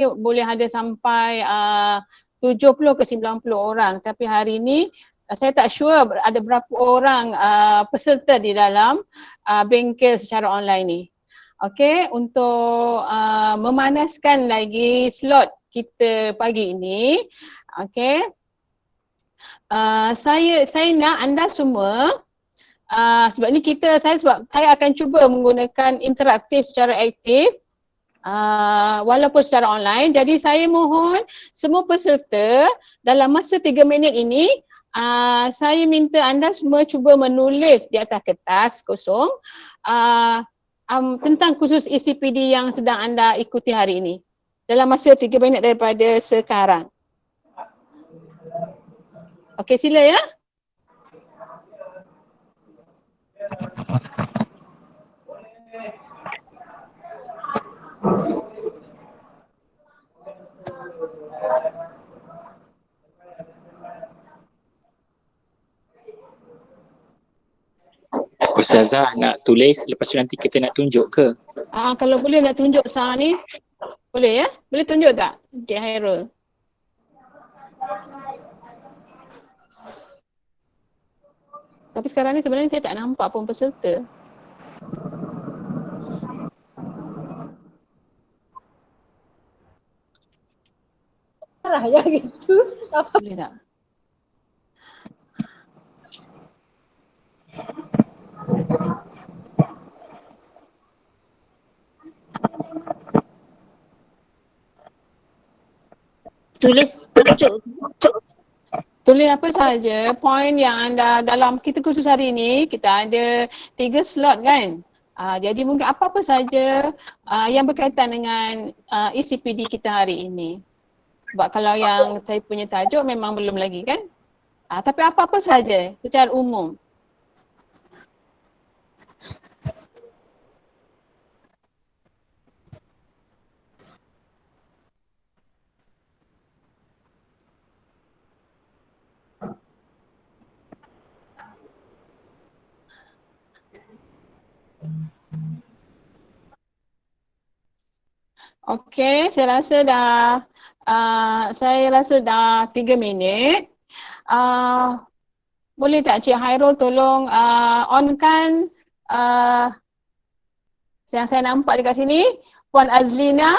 boleh ada sampai 70 ke 90 orang, tapi hari ini saya tak sure ada berapa orang peserta di dalam bengkel secara online ni. Okey, untuk memanaskan lagi slot kita pagi ini, okey. Saya nak anda semua sebab ni sebab saya akan cuba menggunakan interaktif secara aktif walaupun secara online. Jadi saya mohon semua peserta dalam masa 3 minit ini saya minta anda semua cuba menulis di atas kertas kosong tentang kursus ECPD yang sedang anda ikuti hari ini dalam masa 3 minit daripada sekarang. Okey, sila ya. Ustazah nak tulis, lepas tu nanti kita nak tunjuk ke? Kalau boleh nak tunjuk sekarang ni, boleh ya? Boleh tunjuk tak, Encik Hairul? Tapi sekarang ni sebenarnya saya tak nampak pun peserta. Marah ya gitu. Apa? Boleh tak? Tulis apa sahaja poin yang anda dalam kita kursus hari ini, kita ada 3 slot kan. Jadi mungkin apa-apa saja yang berkaitan dengan ECPD kita hari ini. Sebab kalau yang saya punya tajuk memang belum lagi kan. Tapi apa-apa sahaja secara umum. Okey, saya rasa dah 3 minit. Boleh tak Cik Hairul tolong onkan yang saya nampak dekat sini, Puan Azlina.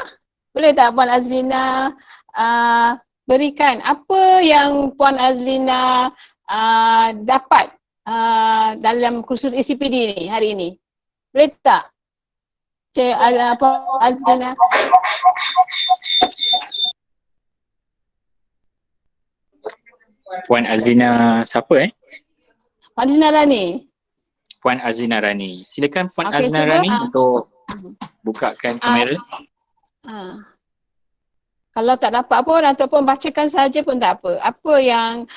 Boleh tak Puan Azlina berikan apa yang Puan Azlina dapat dalam kursus ECPD ni hari ini? Boleh tak? Cik Puan Azlina. Puan Azlina siapa Puan Azlina Rani. Puan Azlina Rani. Silakan Puan Okey, Azlina cuba, Rani untuk bukakan kamera. Kalau tak dapat pun ataupun bacakan saja pun tak apa. Apa yang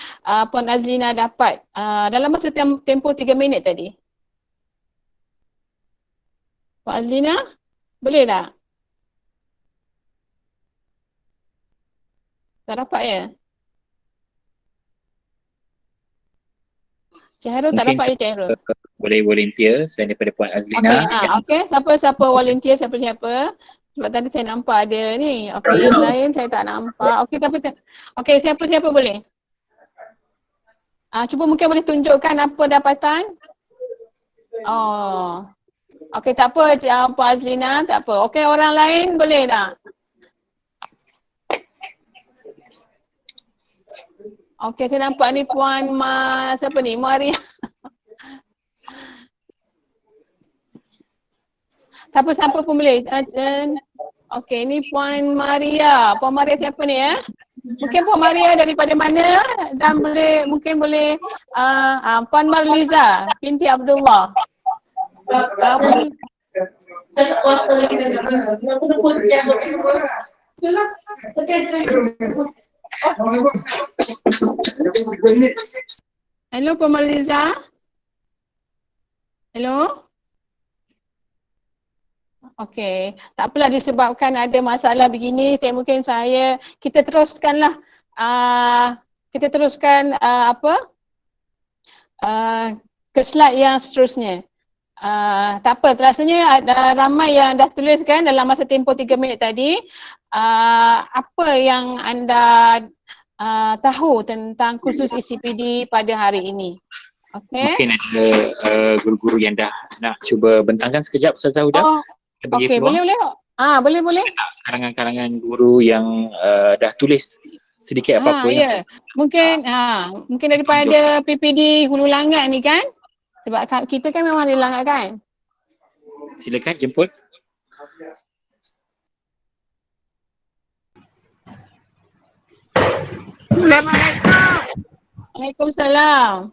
Puan Azlina dapat dalam masa tempoh 3 minit tadi? Puan Azlina, boleh tak? Tak dapat ya? Cik Hairul tak dapat ya Cik Hairul? Boleh volunteer selain daripada Puan Azlina. Okey, siapa volunteer, siapa-siapa. Sebab tadi saya nampak ada ni. Okey, yang lain saya tak nampak. Okey, siapa-siapa boleh? Cuba mungkin boleh tunjukkan apa dapatan. Oh. Okey, tak apa Puan Azlina, tak apa. Okey, orang lain boleh tak? Okey, saya nampak ni Puan siapa ni? Maria. Siapa-siapa pun boleh. Okey, ni Puan Maria. Puan Maria siapa ni ya? Mungkin Puan Maria daripada mana dan mungkin boleh Puan Marliza binti Abdullah. Hello Puan Marliza. Hello. Okey, tak apalah disebabkan ada masalah begini, mungkin kita teruskanlah ke slide yang seterusnya. Tak apa, rasanya ada ramai yang dah tulis kan dalam masa tempoh 3 minit tadi. Apa yang anda tahu tentang kursus ECPD pada hari ini? Okay. Mungkin ada guru-guru yang dah nak cuba bentangkan sekejap, Ustazah Huda. Oh, Kita bagi okey, peluang. boleh. Karangan-karangan guru yang dah tulis sedikit apa-apa yang Mungkin daripada PPD Hulu Langat ni kan? Sebab kita kan memang di Langat kan? silakan jemput. Assalamualaikum. Waalaikumsalam.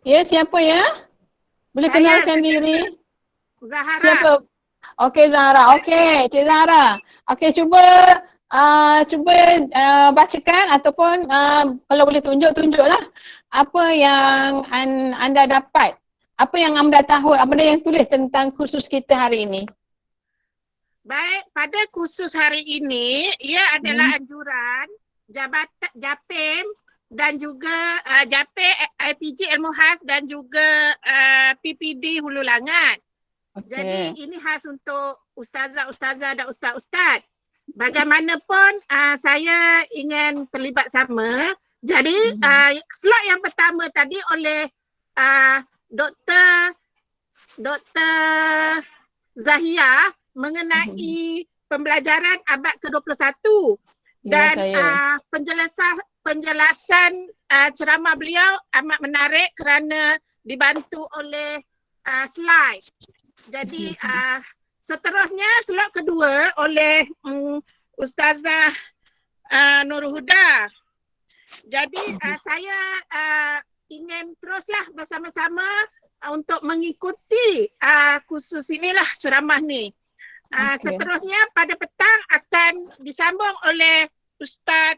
Ya, siapa ya? Boleh Saya, kenalkan diri? Zahara. Siapa? Okey Zahra. Okey, Cik Zahra. Okey, cuba bacakan ataupun kalau boleh tunjuklah apa yang anda dapat. Apa yang anda tahu, apa yang tulis tentang kursus kita hari ini? Baik, pada kursus hari ini ia adalah anjuran Jabatan JAPIM dan juga JAPIM IPG Ilmu Khas dan juga PPD Hulu Langat. Okay. Jadi ini khas untuk ustazah-ustazah dan ustaz-ustaz. Bagaimanapun saya ingin terlibat sama. Jadi slot yang pertama tadi oleh Dr. Zahia mengenai pembelajaran abad ke-21 dan penjelasan ceramah beliau amat menarik kerana dibantu oleh slide. Jadi seterusnya slot kedua oleh Ustazah Nurul Huda. Jadi saya ingin teruslah bersama-sama untuk mengikuti kursus inilah ceramah ni. Seterusnya pada petang akan disambung oleh Ustaz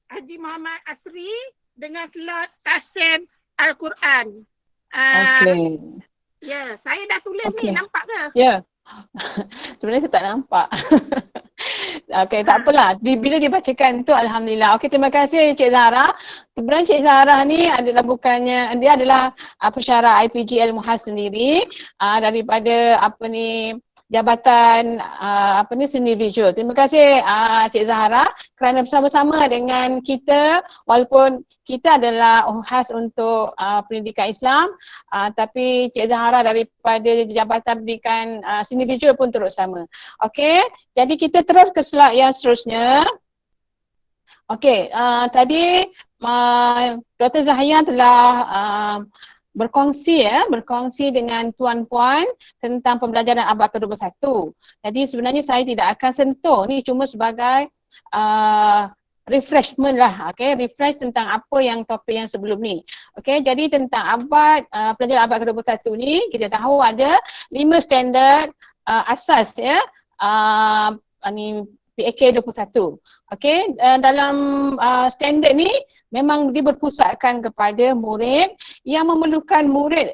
Haji Muhammad Asri dengan slot tafsir Al-Quran. Ya, saya dah tulis ni, nampak ke? Ya. Sebenarnya saya tak nampak. Okey, tak apalah. Bila dibacakan tu alhamdulillah. Okey, terima kasih Cik Zahra. Sebenarnya Cik Zahra ni adalah dia adalah pensyarah IPG Ilmu Khas sendiri daripada Jabatan Seni Visual. Terima kasih Cik Zahra kerana bersama-sama dengan kita, walaupun kita adalah khas untuk pendidikan Islam, tapi Cik Zahra daripada Jabatan Pendidikan Seni Visual pun turut sama. Okey, jadi kita terus ke slide yang seterusnya. Okey, tadi Dr. Zahia telah berkongsi dengan tuan-puan tentang pembelajaran abad ke-21. Jadi sebenarnya saya tidak akan sentuh ni, cuma sebagai refreshment lah, refresh tentang apa yang topik yang sebelum ni. Jadi tentang pelajaran abad ke-21 ni, kita tahu ada 5 standard asas ya. PAK 21. Dalam standard ni memang dia berpusatkan kepada murid yang memerlukan murid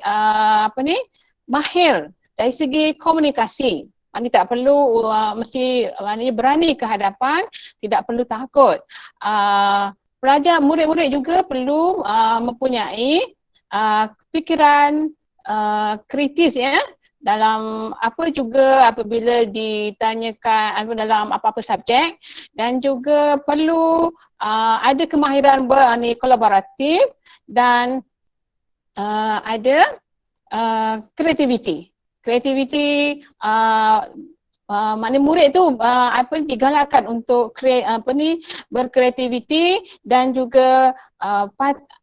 mahir dari segi komunikasi. Ini tak perlu mesti berani ke hadapan, tidak perlu takut. Murid-murid juga perlu mempunyai fikiran kritis ya. Dalam apabila ditanyakan dalam apa-apa subjek, dan juga perlu ada kemahiran kolaboratif dan ada kreativiti. Maknanya murid tu digalakkan untuk berkreativiti dan juga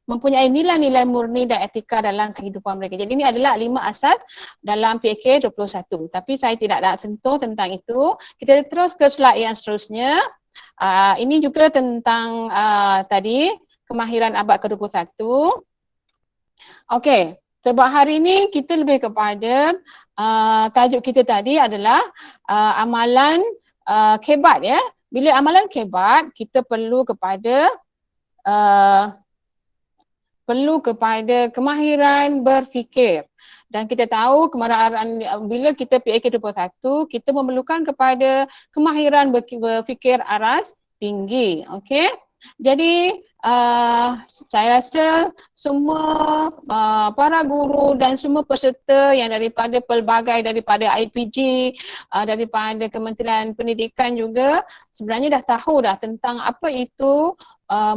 mempunyai nilai-nilai murni dan etika dalam kehidupan mereka. Jadi ini adalah 5 asas dalam PAK 21. Tapi saya tidak nak sentuh tentang itu. Kita terus ke slide yang seterusnya. Ini juga tentang tadi kemahiran abad ke-21. Okey, sebab hari ini kita lebih kepada tajuk kita tadi adalah amalan kebat ya. Bila amalan kebat, kita perlu kepada kemahiran berfikir. Dan kita tahu bila kita PAK 21, kita memerlukan kepada kemahiran berfikir aras tinggi. Jadi saya rasa semua para guru dan semua peserta yang daripada pelbagai, daripada IPG, daripada Kementerian Pendidikan juga sebenarnya dah tahu dah tentang apa itu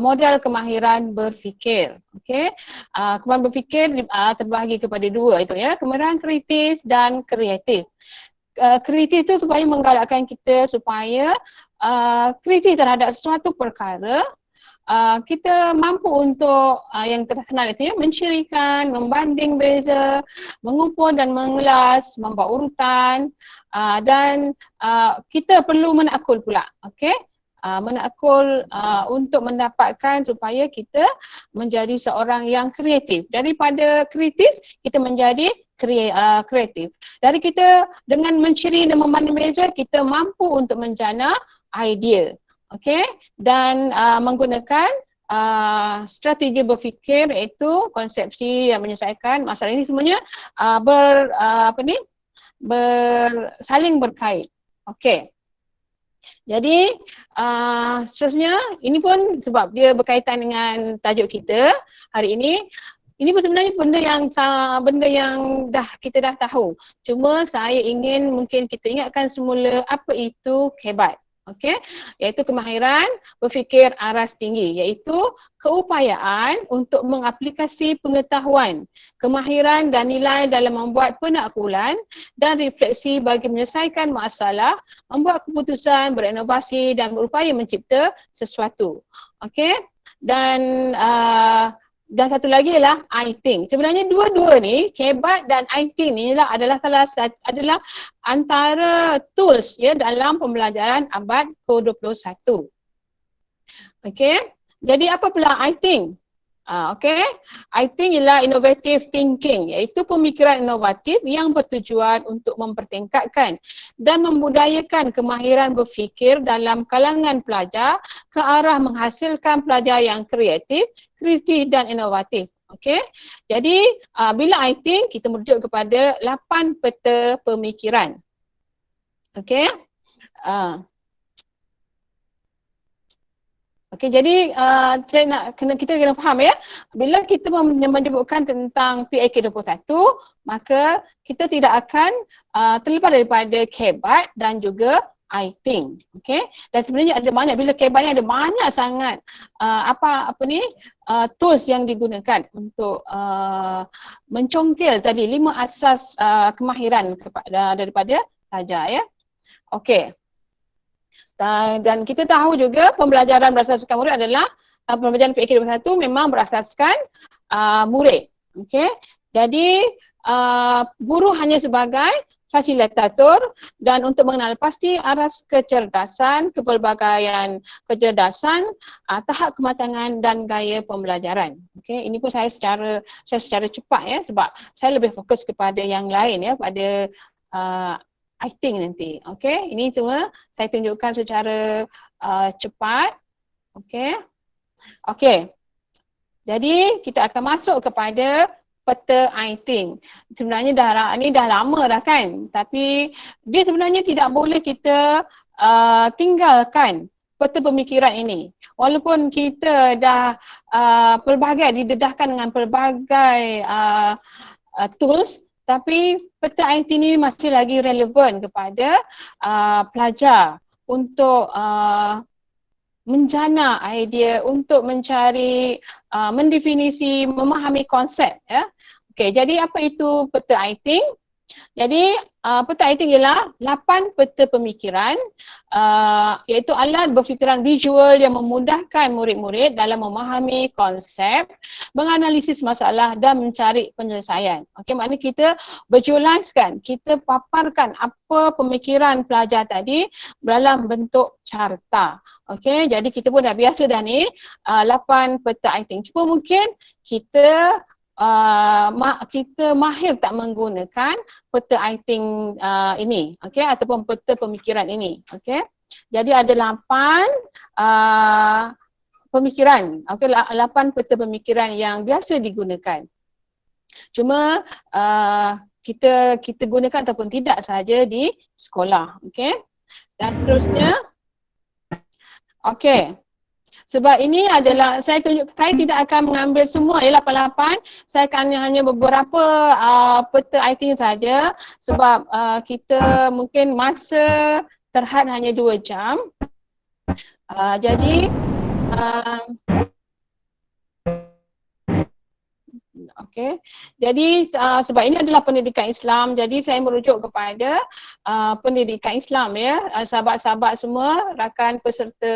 modal kemahiran berfikir. Okey. Kemahiran berfikir terbahagi kepada dua itu ya, kemahiran kritis dan kreatif. Kritis itu supaya menggalakkan kita supaya kritis terhadap suatu perkara. Kita mampu untuk yang terkenal itu ya, mencirikan, membanding beza, mengumpul dan mengulas, membuat urutan, dan kita perlu menakul pula, okey? Menakul untuk mendapatkan supaya kita menjadi seorang yang kreatif. Daripada kritis kita menjadi kreatif. Dari kita dengan menciri dan membanding beza, kita mampu untuk menjana idea. Okey, dan menggunakan strategi berfikir iaitu konsepsi yang menyelesaikan masalah ini semuanya saling berkait. Okey. Jadi seterusnya ini pun sebab dia berkaitan dengan tajuk kita hari ini. Ini pun sebenarnya benda yang kita dah tahu. Cuma saya ingin mungkin kita ingatkan semula apa itu KEBAT. Okey, iaitu kemahiran berfikir aras tinggi, iaitu keupayaan untuk mengaplikasi pengetahuan, kemahiran dan nilai dalam membuat penaklukan dan refleksi bagi menyelesaikan masalah, membuat keputusan, berinovasi dan berupaya mencipta sesuatu. Okey, dan satu lagi ialah I think. Sebenarnya dua-dua ni, KEBAT dan I think ni adalah antara tools ya dalam pembelajaran abad ke-21. Okey. Jadi apa pula I think? Okey. I think ialah innovative thinking, iaitu pemikiran inovatif yang bertujuan untuk mempertingkatkan dan membudayakan kemahiran berfikir dalam kalangan pelajar ke arah menghasilkan pelajar yang kreatif, kritis dan inovatif. Okey. Jadi bila I think, kita merujuk kepada 8 peta pemikiran. Okey. Okey, jadi kita kena faham ya, bila kita menyebutkan tentang PAK 21, maka kita tidak akan terlepas daripada KEBAT dan juga I think. Okey, dan sebenarnya ada banyak, bila KEBAT ni ada banyak sangat tools yang digunakan untuk mencongkel tadi 5 asas kemahiran daripada pelajar ya. Okey. Dan kita tahu juga pembelajaran berasaskan murid adalah pembelajaran PAK 21 memang berasaskan murid. Okey. Jadi guru hanya sebagai fasilitator dan untuk mengenal pasti aras kecerdasan, kepelbagaian kecerdasan, tahap kematangan dan gaya pembelajaran. Okey, ini pun saya secara cepat ya, sebab saya lebih fokus kepada yang lain ya, pada I think nanti. Okey, ini cuma saya tunjukkan secara cepat. Okey. Okey. Jadi kita akan masuk kepada peta I think. Sebenarnya dah lama dah kan, tapi dia sebenarnya tidak boleh kita tinggalkan peta pemikiran ini. Walaupun kita dah didedahkan dengan pelbagai tools, tapi peta I think ini masih lagi relevan kepada pelajar untuk menjana idea, untuk mencari, mendefinisi, memahami konsep ya. Okey, jadi apa itu peta I think? Jadi peta I think ialah 8 peta pemikiran, iaitu alat berfikiran visual yang memudahkan murid-murid dalam memahami konsep, menganalisis masalah dan mencari penyelesaian. Okey, maknanya kita visualizekan, kita paparkan apa pemikiran pelajar tadi dalam bentuk carta. Okey, jadi kita pun dah biasa dah ni 8 peta I think. Cuma mungkin kita mahir tak menggunakan peta I think ini, okey, ataupun peta pemikiran ini. Okey, jadi ada 8 pemikiran, okey, 8 peta pemikiran yang biasa digunakan. Cuma kita gunakan ataupun tidak sahaja di sekolah. Okey, dan seterusnya. Okey, Sebab ini adalah saya tidak akan mengambil semua ya 88. Saya akan hanya beberapa peta IT saja sebab kita mungkin masa terhad hanya 2 jam. Jadi okey. Jadi sebab ini adalah pendidikan Islam, jadi saya merujuk kepada pendidikan Islam ya. Sahabat-sahabat semua, rakan peserta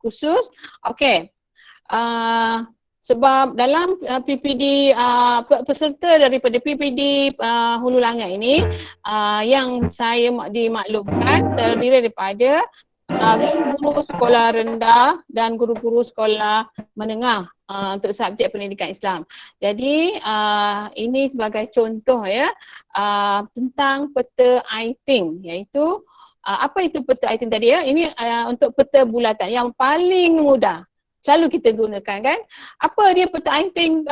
khusus. Okey. Sebab dalam PPD peserta daripada PPD Hulu Langat ini yang saya dimaklumkan terdiri daripada guru-guru sekolah rendah dan guru-guru sekolah menengah untuk subjek pendidikan Islam. Jadi ini sebagai contoh ya tentang peta I-Think, iaitu apa itu peta I-Think tadi ya? Ini untuk peta bulatan yang paling mudah. Selalu kita gunakan kan. Apa dia peta I-Think,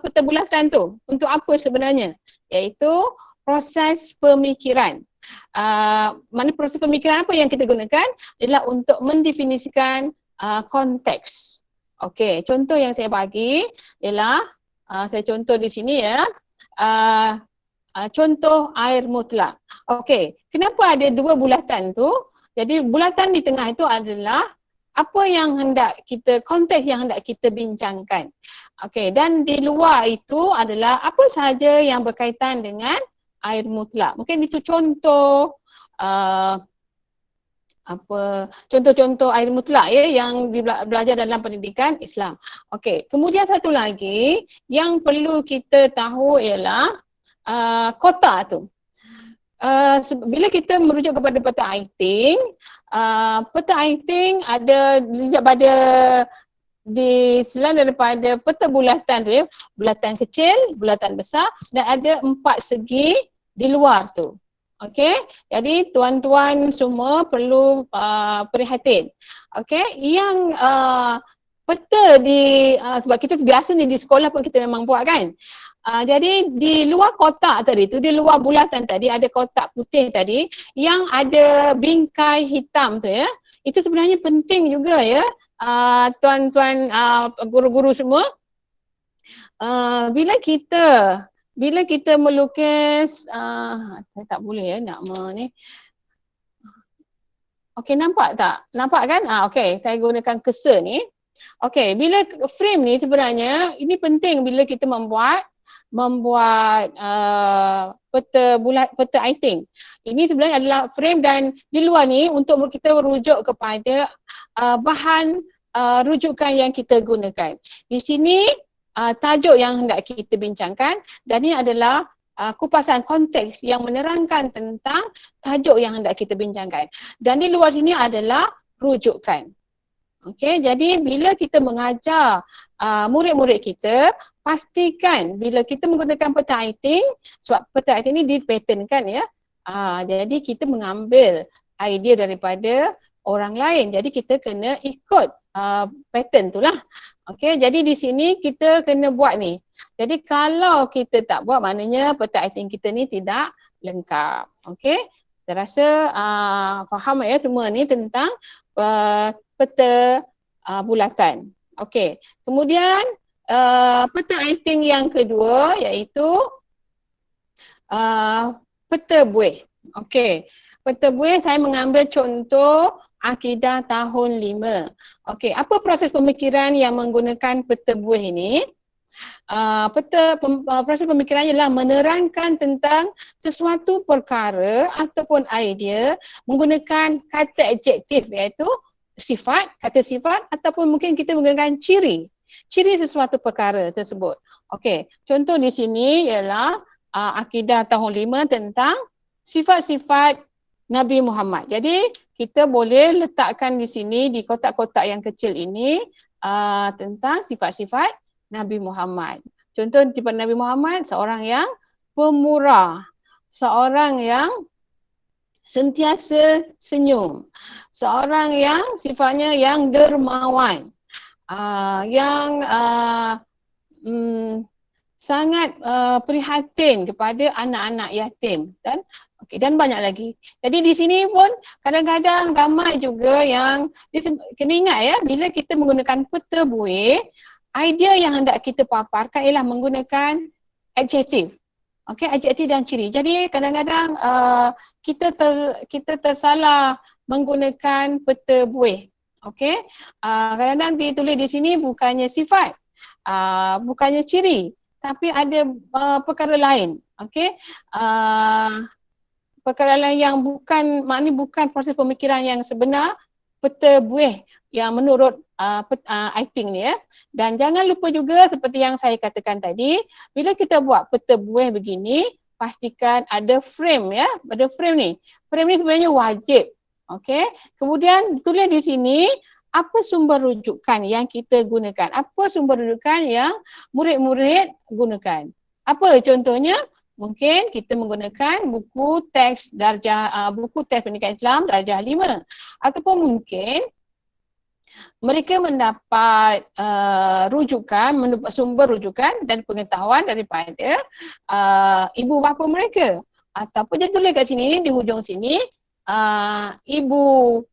peta bulatan tu? Untuk apa sebenarnya? Iaitu proses pemikiran. Mana proses pemikiran apa yang kita gunakan adalah untuk mendefinisikan konteks. Okey, contoh yang saya bagi ialah saya contoh di sini ya. Contoh air mutlak. Okey, kenapa ada 2 bulatan tu? Jadi bulatan di tengah itu adalah apa yang hendak kita, konteks yang hendak kita bincangkan. Okey, dan di luar itu adalah apa sahaja yang berkaitan dengan air mutlak. Mungkin itu contoh contoh-contoh air mutlak ya yang belajar dalam pendidikan Islam. Okey, kemudian satu lagi yang perlu kita tahu ialah kota tu. Bila kita merujuk kepada peta I-Think, peta I-Think ada pada selain daripada peta bulatan tu ya, bulatan kecil, bulatan besar dan ada 4 segi di luar tu. Okey, jadi tuan-tuan semua perlu prihatin. Okey, yang peta sebab kita biasa ni di sekolah pun kita memang buat kan. Jadi di luar kotak tadi tu, di luar bulatan tadi ada kotak putih tadi yang ada bingkai hitam tu ya. Itu sebenarnya penting juga ya tuan-tuan guru-guru semua. Bila kita melukis saya tak boleh ya nak ni. Okey, nampak tak? Nampak kan? Okey, saya gunakan cursor ni. Okey, bila frame ni sebenarnya ini penting bila kita membuat peta I-Think. Ini sebenarnya adalah frame dan di luar ni untuk kita merujuk kepada bahan rujukan yang kita gunakan. Di sini tajuk yang hendak kita bincangkan dan ini adalah kupasan konteks yang menerangkan tentang tajuk yang hendak kita bincangkan. Dan di luar sini adalah rujukan. Okey, jadi bila kita mengajar murid-murid kita, pastikan bila kita menggunakan peta I-Think, sebab peta I-Think ni dipatternkan ya. Jadi kita mengambil idea daripada orang lain. Jadi kita kena ikut pattern tu lah. Okey, jadi di sini kita kena buat ni. Jadi kalau kita tak buat, maknanya peta I-Think kita ni tidak lengkap. Okey, saya rasa faham ya semua ni tentang peta bulatan. Okey, kemudian peta I-Think yang kedua iaitu peta buih. Okey, peta buih saya mengambil contoh akidah tahun 5. Okey, apa proses pemikiran yang menggunakan peta buih ini? Proses pemikiran ialah menerangkan tentang sesuatu perkara ataupun idea menggunakan kata adjektif iaitu sifat, kata sifat ataupun mungkin kita menggunakan ciri sesuatu perkara tersebut. Okey, contoh di sini ialah akidah tahun 5 tentang sifat-sifat Nabi Muhammad. Jadi kita boleh letakkan di sini di kotak-kotak yang kecil ini tentang sifat-sifat Nabi Muhammad. Contoh sifat Nabi Muhammad, seorang yang pemurah, seorang yang sentiasa senyum, seorang yang sifatnya yang dermawan, yang sangat prihatin kepada anak-anak yatim dan banyak lagi. Jadi di sini pun kadang-kadang ramai juga yang kena ingat ya, bila kita menggunakan peta buih, idea yang hendak kita paparkan ialah menggunakan adjektif. Okey, adjektif dan ciri. Jadi kadang-kadang kita tersalah menggunakan peta buih. Okey. Kadang-kadang ditulis di sini bukannya sifat, bukannya ciri, tapi ada perkara lain. Okey. Perkara lain yang maknanya bukan proses pemikiran yang sebenar, peta buih yang menurut I think ni ya. Dan jangan lupa juga seperti yang saya katakan tadi, bila kita buat peta buih begini, pastikan ada frame ya, ada frame ni. Frame ni sebenarnya wajib. Okey. Kemudian tulis di sini apa sumber rujukan yang kita gunakan, apa sumber rujukan yang murid-murid gunakan. Apa contohnya? Mungkin kita menggunakan buku teks pendidikan Islam darjah 5, ataupun mungkin mereka mendapat sumber rujukan dan pengetahuan daripada ibu bapa mereka, ataupun dia tulis kat sini di hujung sini ibu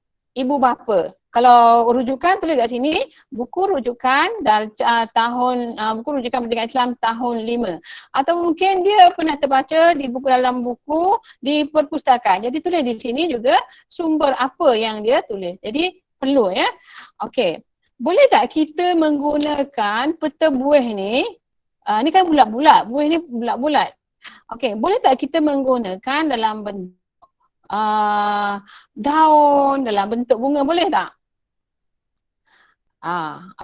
bapa. Kalau rujukan tulis kat sini buku rujukan buku rujukan pendidikan Islam tahun 5, atau mungkin dia pernah terbaca di dalam buku di perpustakaan. Jadi tulis di sini juga sumber apa yang dia tulis. Jadi perlu ya. Okey. Boleh tak kita menggunakan peta buih ni? Ni kan bulat-bulat. Buih ni bulat-bulat. Okey, boleh tak kita menggunakan dalam bentuk daun, dalam bentuk bunga, boleh tak?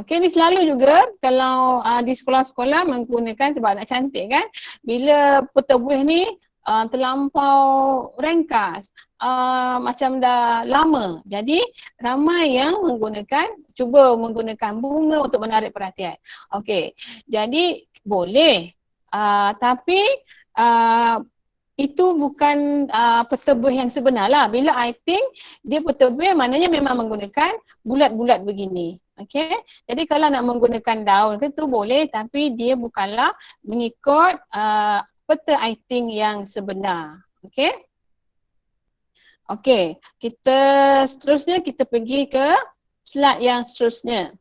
Okey, ni selalu juga kalau di sekolah-sekolah menggunakan sebab nak cantik kan. Bila peta buih ni terlampau ringkas, macam dah lama. Jadi ramai yang cuba menggunakan bunga untuk menarik perhatian. Okey, jadi boleh. Tapi itu bukan peta buih yang sebenar lah. Bila I think dia peta buih maknanya memang menggunakan bulat-bulat begini. Okey. Jadi kalau nak menggunakan daun ke tu boleh, tapi dia bukanlah mengikut peta I think yang sebenar. Okey. Okey, seterusnya kita pergi ke slide yang seterusnya.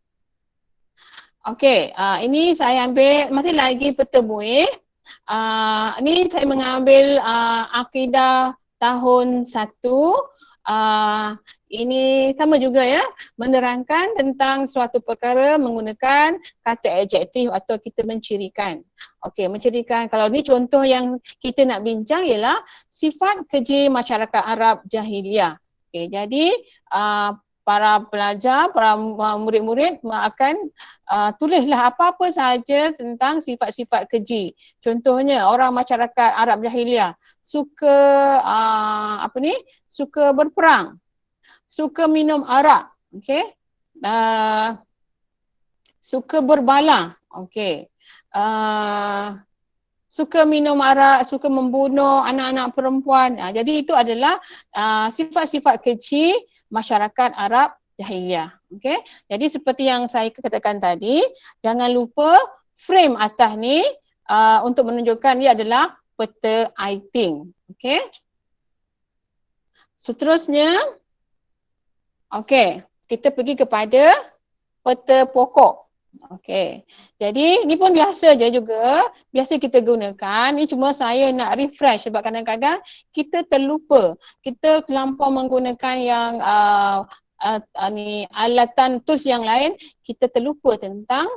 Okey, ini saya ambil masih lagi peta buih. Ini saya mengambil akidah tahun 1. Ini sama juga ya, menerangkan tentang suatu perkara menggunakan kata adjektif atau kita mencirikan. Okey, mencirikan. Kalau ni contoh yang kita nak bincang ialah sifat keji masyarakat Arab jahiliyah. Okey, jadi para pelajar, para murid-murid akan tulislah apa-apa sahaja tentang sifat-sifat keji. Contohnya orang masyarakat Arab jahiliyah suka suka berperang, suka minum arak, okey. Suka berbala, okey. Suka minum arak, suka membunuh anak-anak perempuan. Jadi itu adalah sifat-sifat keji masyarakat Arab jahiliyah. Okey. Jadi seperti yang saya katakan tadi, jangan lupa frame atas ni untuk menunjukkan dia adalah peta I think. Okey. Seterusnya, okey, kita pergi kepada peta pokok. Okey. Jadi ni pun biasa je juga, biasa kita gunakan. Ni cuma saya nak refresh sebab kadang-kadang kita terlupa. Kita terlampau menggunakan yang alatan tools yang lain, kita terlupa tentang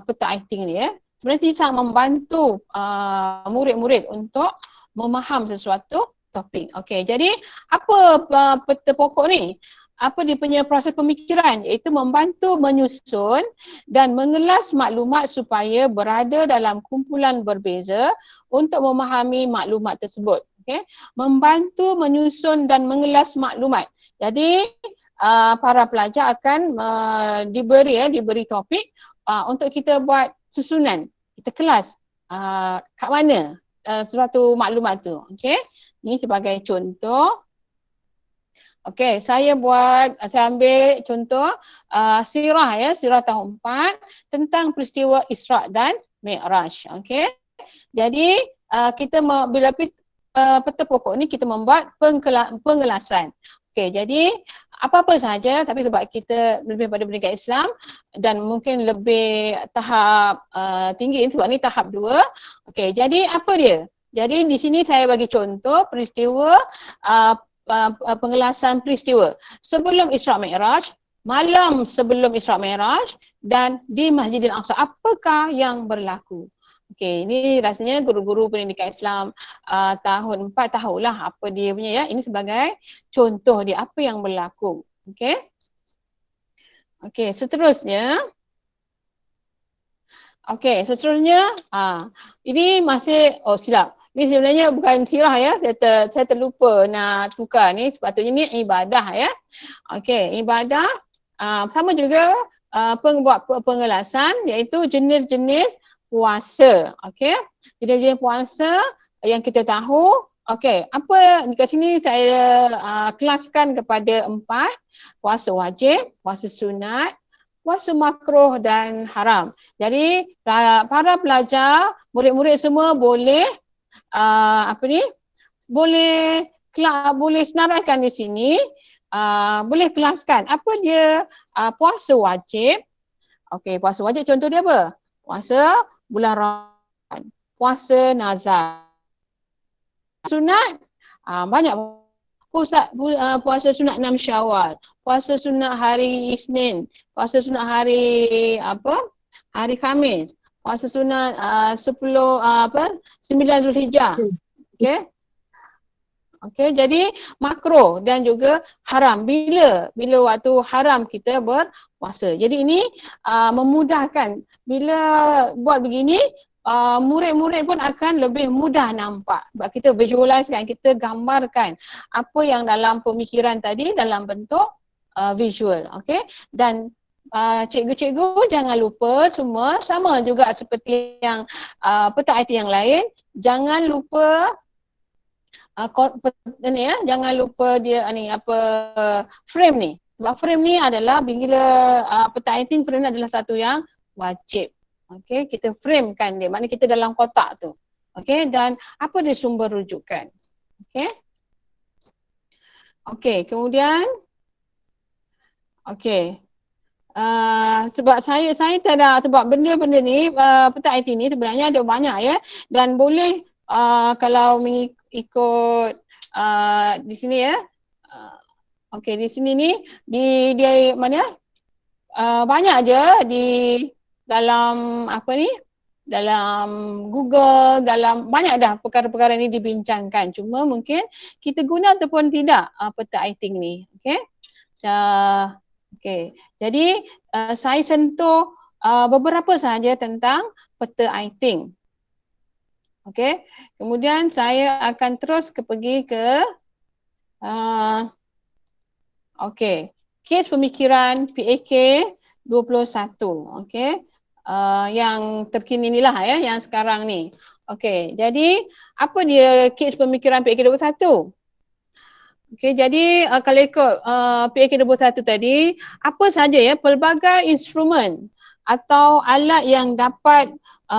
peta I think ni ya. Sebenarnya ini sangat membantu murid-murid untuk memaham sesuatu topik. Okey, jadi apa peta pokok ni? Apa dia punya proses pemikiran? Iaitu membantu menyusun dan mengelas maklumat supaya berada dalam kumpulan berbeza untuk memahami maklumat tersebut. Okey, membantu menyusun dan mengelas maklumat. Jadi para pelajar akan diberi topik untuk kita buat susunan. Kita kelas kat mana suatu maklumat tu. Okey, ni sebagai contoh. Okey, saya ambil contoh sirah ya, sirah tahun 4 tentang peristiwa Isra' dan Mi'raj. Okey. Jadi kita bila peta pokok ni kita membuat pengelasan. Okey, jadi apa-apa sahaja tapi sebab kita lebih pada pendidikan Islam dan mungkin lebih tahap tinggi sebab ni tahap 2. Okey, jadi apa dia? Jadi di sini saya bagi contoh peristiwa pengelasan peristiwa sebelum Isra Mi'raj, malam sebelum Isra Mi'raj dan di Masjidil Aqsa. Apakah yang berlaku? Okey, ini rasanya guru-guru pendidikan Islam tahun 4 tahulah apa dia punya ya. Ini sebagai contoh dia apa yang berlaku. Okey. Okey, seterusnya. Okey, seterusnya ini masih silap. Ini sebenarnya bukan sirah ya. Saya terlupa nak tukar ni. Sepatutnya ni ibadah ya. Okey, ibadah sama juga buat pengelasan iaitu jenis-jenis puasa. Okey. Jenis-jenis puasa yang kita tahu. Okey, apa dekat sini saya kelaskan kepada 4. Puasa wajib, puasa sunat, puasa makruh dan haram. Jadi para pelajar, murid-murid semua boleh boleh senaraikan di sini, boleh kelaskan apa dia puasa wajib. Okey, puasa wajib contoh dia apa? Puasa bulan Ramadan, puasa nazar. Sunat banyak puasa sunat 6 Syawal, puasa sunat hari Isnin, puasa sunat hari hari Khamis, puasa sunat 9 Zulhijjah. Okey. Okey, jadi makruh dan juga haram. Bila waktu haram kita berpuasa. Jadi ini memudahkan. Bila buat begini, murid-murid pun akan lebih mudah nampak. Sebab kita visualize kan, kita gambarkan apa yang dalam pemikiran tadi dalam bentuk visual. Okey. Dan cikgu-cikgu jangan lupa semua sama juga seperti yang peta IT yang lain, jangan lupa jangan lupa dia frame ni. Sebab frame ni adalah bila peta IT frame ni adalah satu yang wajib. Okey, kita framekan dia. Maknanya kita dalam kotak tu. Okey, dan apa dia sumber rujukan. Okey. Okey, kemudian okey. Sebab saya tak ada, sebab benda-benda ni peta IT ni sebenarnya ada banyak ya, dan boleh kalau mengikut di sini ya. Okey, di sini ni dia mana banyak je di dalam dalam Google, dalam banyak dah perkara-perkara ni dibincangkan. Cuma mungkin kita guna ataupun tidak peta IT ni. Okey. Okey, jadi saya sentuh beberapa sahaja tentang peta IT. Okey, kemudian saya akan terus pergi ke okey, kes pemikiran PAK 21. Okey, yang terkini ni lah ya, yang sekarang ni. Okey, jadi apa dia kes pemikiran PAK 21? Okey, jadi kalau ikut PAK 21 tadi, apa saja ya pelbagai instrumen atau alat yang dapat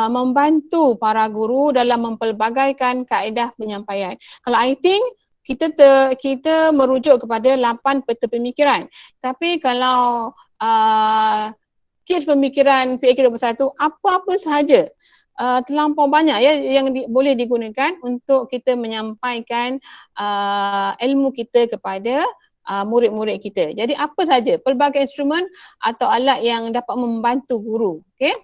membantu para guru dalam mempelbagaikan kaedah penyampaian. Kalau I think kita merujuk kepada 8 peta pemikiran. Tapi kalau kes pemikiran PAK 21, apa-apa sahaja terlampau banyak ya yang boleh digunakan untuk kita menyampaikan ilmu kita kepada murid-murid kita. Jadi apa saja pelbagai instrumen atau alat yang dapat membantu guru. Okey.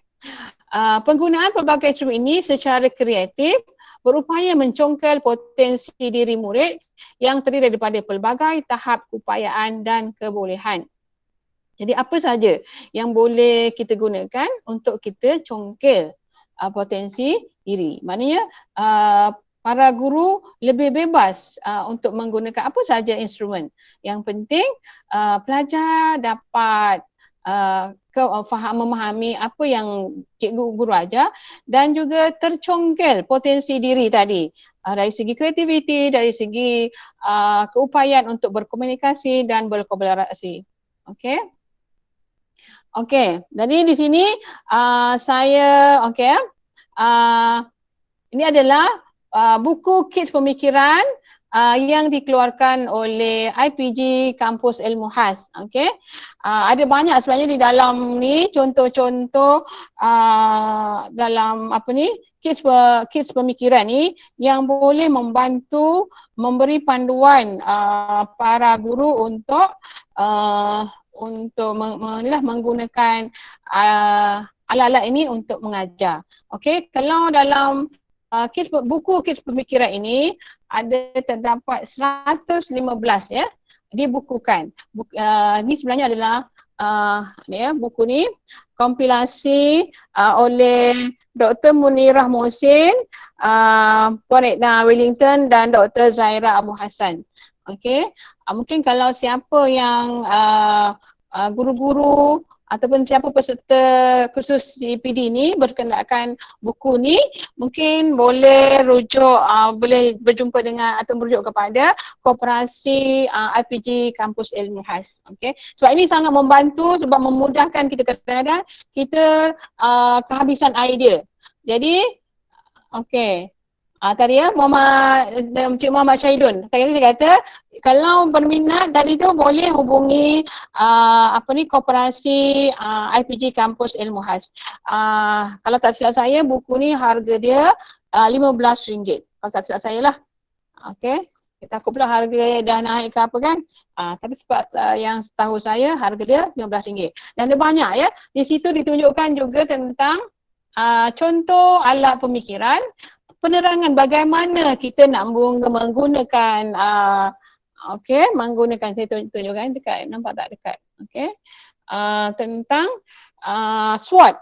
Penggunaan pelbagai instrumen ini secara kreatif berupaya mencongkel potensi diri murid yang terdiri daripada pelbagai tahap keupayaan dan kebolehan. Jadi apa saja yang boleh kita gunakan untuk kita congkel potensi diri. Maknanya para guru lebih bebas untuk menggunakan apa saja instrumen. Yang penting pelajar dapat memahami apa yang cikgu guru ajar dan juga tercongkel potensi diri tadi. Dari segi kreativiti, dari segi keupayaan untuk berkomunikasi dan berkolaborasi. Okey. Okey, jadi di sini saya Ini adalah buku kits pemikiran yang dikeluarkan oleh IPG Kampus Ilmu Khas. Okey. Ada banyak sebenarnya di dalam ni contoh-contoh dalam apa ni kits pemikiran ni yang boleh membantu memberi panduan para guru untuk menggunakan alat-alat ini untuk mengajar. Okey, kalau dalam buku kits pemikiran ini ada terdapat 115 ya dibukukan. Ini sebenarnya adalah buku ni kompilasi oleh Dr. Munirah Mohsin, Puan Edna Wellington dan Dr. Zaira Abu Hassan. Okey, mungkin kalau siapa yang guru-guru ataupun siapa peserta kursus CPD ni berkenaan buku ni, mungkin boleh boleh berjumpa dengan atau merujuk kepada Koperasi IPG Kampus Ilmu Khas. Okey, sebab ini sangat membantu sebab memudahkan kita kadang-kadang kita kehabisan idea. Jadi okey, tadi ya Encik Muhammad Syahidun tadi saya kata kalau berminat tadi tu boleh hubungi Koperasi IPG Kampus Ilmu Khas. Kalau tak silap saya buku ni harga dia RM15. Kalau tak silap saya lah. Okey. Kita takut pula harga dah naik ke apa kan. Tapi sebab yang setahu saya harga dia RM15. Dan ada banyak ya. Di situ ditunjukkan juga tentang contoh alat pemikiran, penerangan bagaimana kita nak menggunakan menggunakan, saya tunjukkan dekat, nampak tak dekat, tentang SWOT,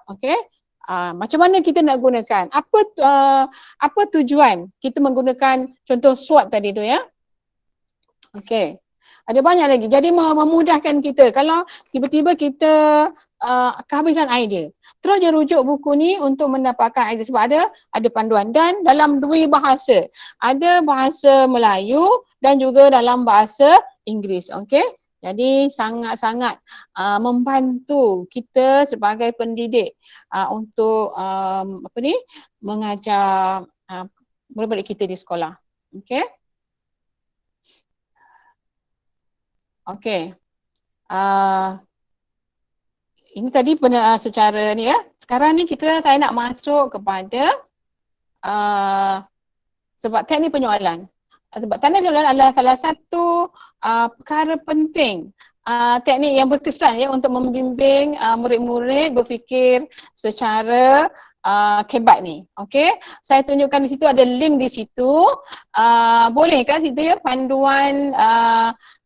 macam mana kita nak gunakan, apa tujuan kita menggunakan contoh SWOT tadi tu ya. Ada banyak lagi, jadi memudahkan kita kalau tiba-tiba kita kehabisan idea. Terus je rujuk buku ni untuk mendapatkan idea sebab ada panduan dan dalam dua bahasa. Ada bahasa Melayu dan juga dalam bahasa Inggeris. Okey. Jadi sangat-sangat membantu kita sebagai pendidik untuk mengajar murid-murid kita di sekolah. Okey. Okey. Ini tadi secara ni ya. Sekarang ni saya nak masuk kepada sebab teknik penyoalan. Sebab teknik penyoalan adalah salah satu perkara penting, teknik yang berkesan ya untuk membimbing murid-murid berfikir secara kebat ni. Okey. Saya tunjukkan di situ, ada link di situ. Boleh kan situ ya panduan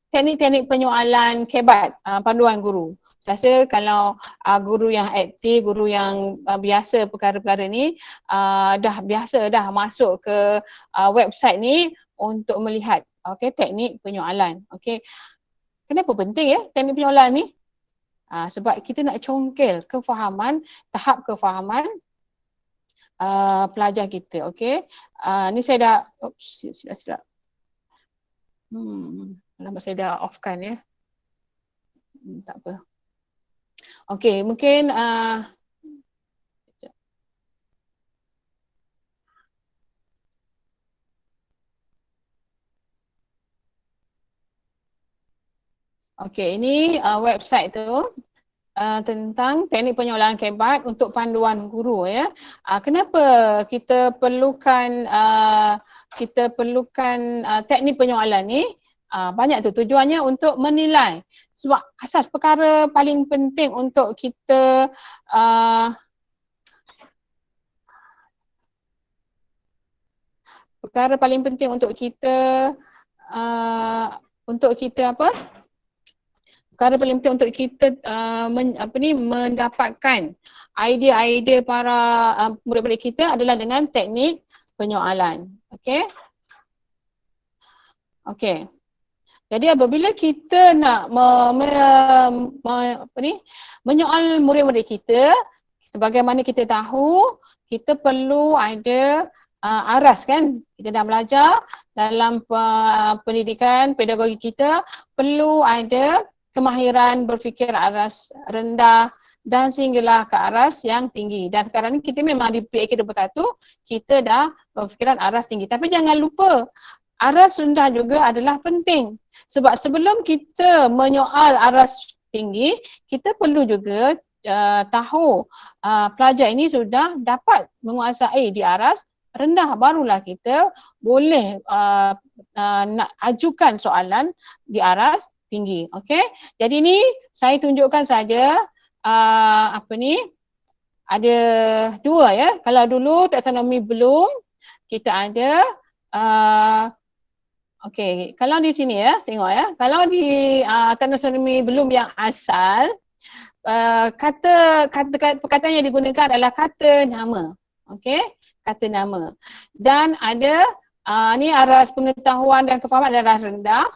teknik-teknik penyoalan kebat, panduan guru. Saya rasa kalau guru yang aktif, guru yang biasa perkara-perkara ni dah masuk ke website ni untuk melihat teknik penyoalan. Okey. Kenapa penting ya teknik penyoalan ni? Sebab kita nak congkel tahap kefahaman pelajar kita. Okey. Ni saya dah silap. Nampak saya dah off-kan ya. Tak apa. Okey, mungkin ini website tu tentang teknik penyoalan kebat untuk panduan guru ya. Kenapa kita perlukan teknik penyoalan ni? Banyak tu tujuannya untuk menilai. Sebab asas perkara paling penting untuk kita Perkara paling penting untuk kita mendapatkan idea-idea para murid-murid kita adalah dengan teknik penyoalan. Okey. Okey. Jadi apabila kita nak menyoal murid-murid kita, sebagaimana kita tahu, kita perlu ada aras kan. Kita dah belajar dalam pendidikan pedagogi kita, perlu ada kemahiran berfikir aras rendah dan sehinggalah ke aras yang tinggi. Dan sekarang ni kita memang di PAK 21 kita dah berfikiran aras tinggi. Tapi jangan lupa aras rendah juga adalah penting. Sebab sebelum kita menyoal aras tinggi, kita perlu juga tahu pelajar ini sudah dapat menguasai di aras rendah, barulah kita boleh nak ajukan soalan di aras tinggi. Okey. Jadi ni saya tunjukkan saja ada dua ya. Kalau dulu taksonomi belum kita ada okey, kalau di sini ya, tengok ya. Kalau di taksonomi belum yang asal, perkataan yang digunakan adalah kata nama. Okey, kata nama. Dan ada ni aras pengetahuan dan kefahaman adalah rendah.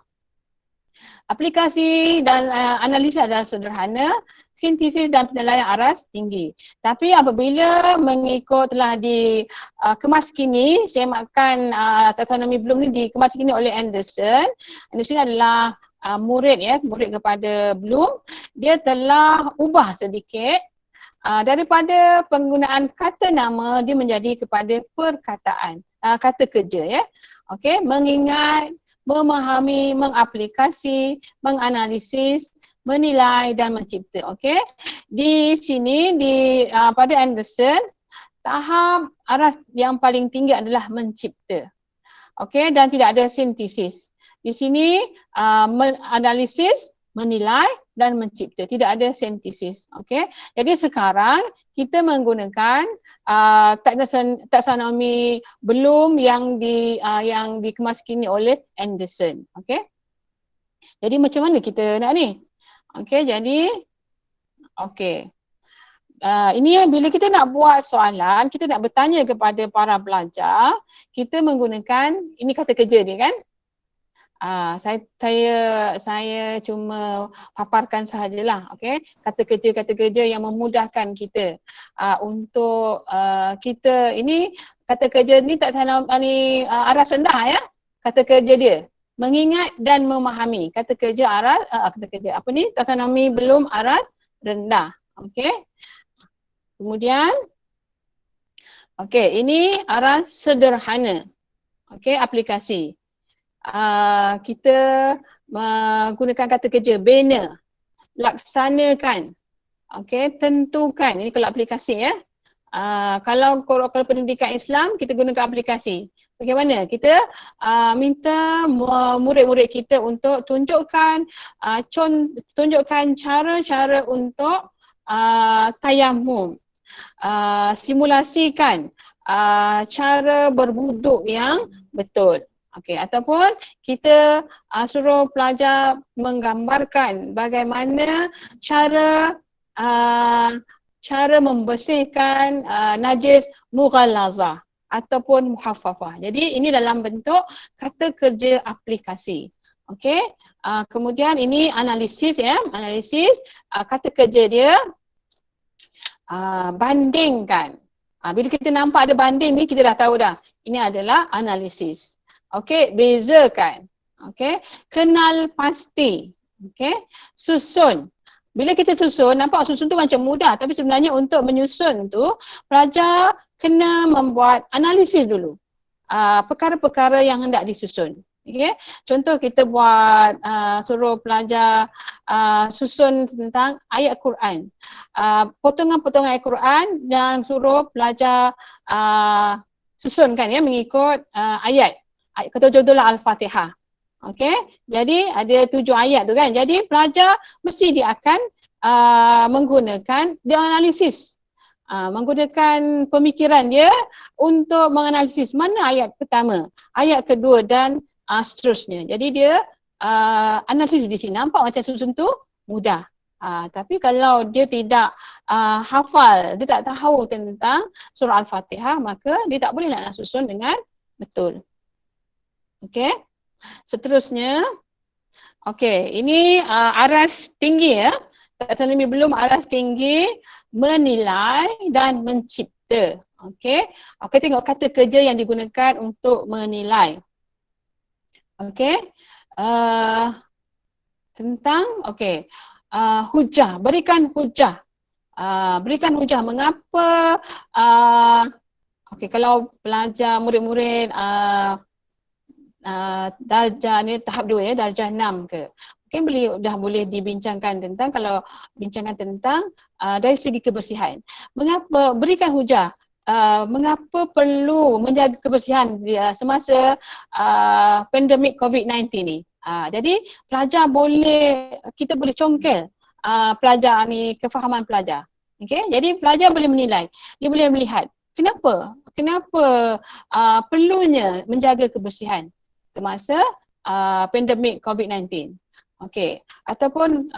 Aplikasi dan analisis adalah sederhana, sintesis dan penilaian aras tinggi. Tapi apabila mengikut telah dikemas kini, semakkan taksonomi belum ni dikemas kini oleh Anderson. Anderson adalah murid kepada Bloom. Dia telah ubah sedikit daripada penggunaan kata nama dia menjadi kepada perkataan, kata kerja ya. Okey, mengingat, memahami, mengaplikasi, menganalisis, menilai dan mencipta. Okey. Di sini pada Anderson, tahap aras yang paling tinggi adalah mencipta. Okey, dan tidak ada sintesis. Di sini menganalisis, menilai dan mencipta. Tidak ada sintesis. Okey. Jadi sekarang kita menggunakan taksonomi belum yang dikemas kini oleh Anderson. Okey. Jadi macam mana kita nak ni? Okey, jadi ini bila kita nak buat soalan, kita nak bertanya kepada para pelajar, kita menggunakan ini kata kerja ni kan? Saya cuma paparkan sahajalah, okey. Kata kerja yang memudahkan kita untuk kita ini kata kerja ni taksonomi aras rendah ya. Kata kerja dia mengingat dan memahami. Kata kerja taksonomi belum aras rendah. Okey. Kemudian ini aras sederhana. Okey, aplikasi. Kita menggunakan kata kerja bina, laksanakan, okey, tentukan. Ini kalau aplikasi ya. Kalau pendidikan Islam kita gunakan aplikasi. Bagaimana? Kita minta murid-murid kita untuk tunjukkan cara-cara untuk tayamum, simulasikan cara berwuduk yang betul. Okey, ataupun kita suruh pelajar menggambarkan bagaimana cara membersihkan najis mughallazah ataupun muhaffafah. Jadi ini dalam bentuk kata kerja aplikasi. Okey. Kemudian ini analisis ya, analisis kata kerja dia bandingkan. Bila kita nampak ada banding ni kita dah tahu dah. Ini adalah analisis. Okey, bezakan. Okey, kenal pasti. Okey, susun. Bila kita susun, nampak susun tu macam mudah tapi sebenarnya untuk menyusun tu pelajar kena membuat analisis dulu. Perkara-perkara yang hendak disusun. Okey, contoh kita buat suruh pelajar susun tentang ayat Quran. Potongan-potongan ayat Quran dan suruh pelajar susunkan ya mengikut ayat. Contohlah Al-Fatihah. Okey, jadi ada 7 ayat tu kan. Jadi pelajar mesti dia akan menggunakan dia analisis. Menggunakan pemikiran dia untuk menganalisis mana ayat pertama, ayat kedua dan seterusnya. Jadi dia analisis di sini. Nampak macam susun tu mudah. Tapi kalau dia tidak hafal, dia tak tahu tentang surah Al-Fatihah, maka dia tak boleh nak susun dengan betul. Okey. Seterusnya, okey, ini aras tinggi ya. Taksonomi belum aras tinggi, menilai dan mencipta. Okey. Okey, tengok kata kerja yang digunakan untuk menilai. Okey. tentang hujah, berikan hujah. Berikan hujah mengapa kalau pelajar murid-murid darjah ni tahap 2 ya, darjah 6 ke. Mungkin boleh dibincangkan tentang, kalau bincangkan tentang dari segi kebersihan. Mengapa berikan hujah? Mengapa perlu menjaga kebersihan semasa pandemik COVID-19 ni? Jadi pelajar kita boleh congkel pelajar ni, kefahaman pelajar. Okey, jadi pelajar boleh menilai, dia boleh melihat kenapa perlunya menjaga kebersihan semasa pandemik COVID-19. Okey, ataupun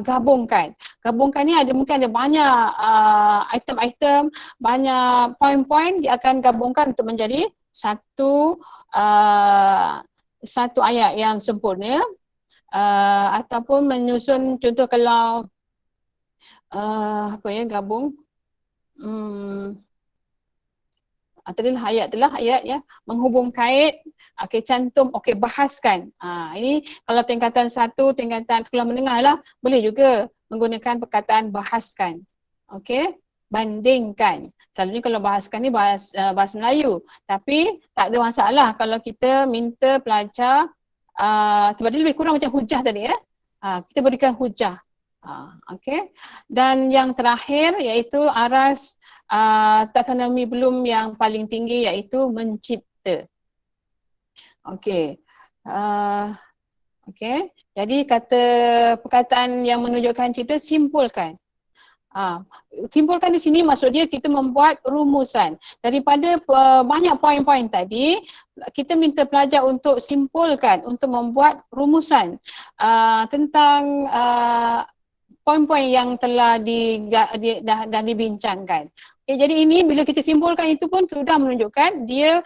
gabungkan ni mungkin ada banyak item-item, banyak poin-poin, dia akan gabungkan untuk menjadi satu ayat yang sempurna, ataupun menyusun, contoh kalau gabung adalah ayat ya, menghubung kait, cantum, bahaskan. Ini kalau tingkatan 1, tingkatan sekolah menengah lah, boleh juga menggunakan perkataan bahaskan. Bandingkan. Selalunya kalau bahaskan ni bahasa Melayu, tapi tak ada masalah kalau kita minta pelajar sebab dia lebih kurang macam hujah tadi ya. Kita berikan hujah. Dan yang terakhir iaitu aras taksonomi belum yang paling tinggi, iaitu mencipta. Jadi perkataan yang menunjukkan cipta, simpulkan. Simpulkan di sini maksud dia kita membuat rumusan. Daripada banyak poin-poin tadi, kita minta pelajar untuk simpulkan, untuk membuat rumusan tentang poin-poin yang telah dah dibincangkan. Jadi ini bila kita simpulkan itu pun sudah menunjukkan dia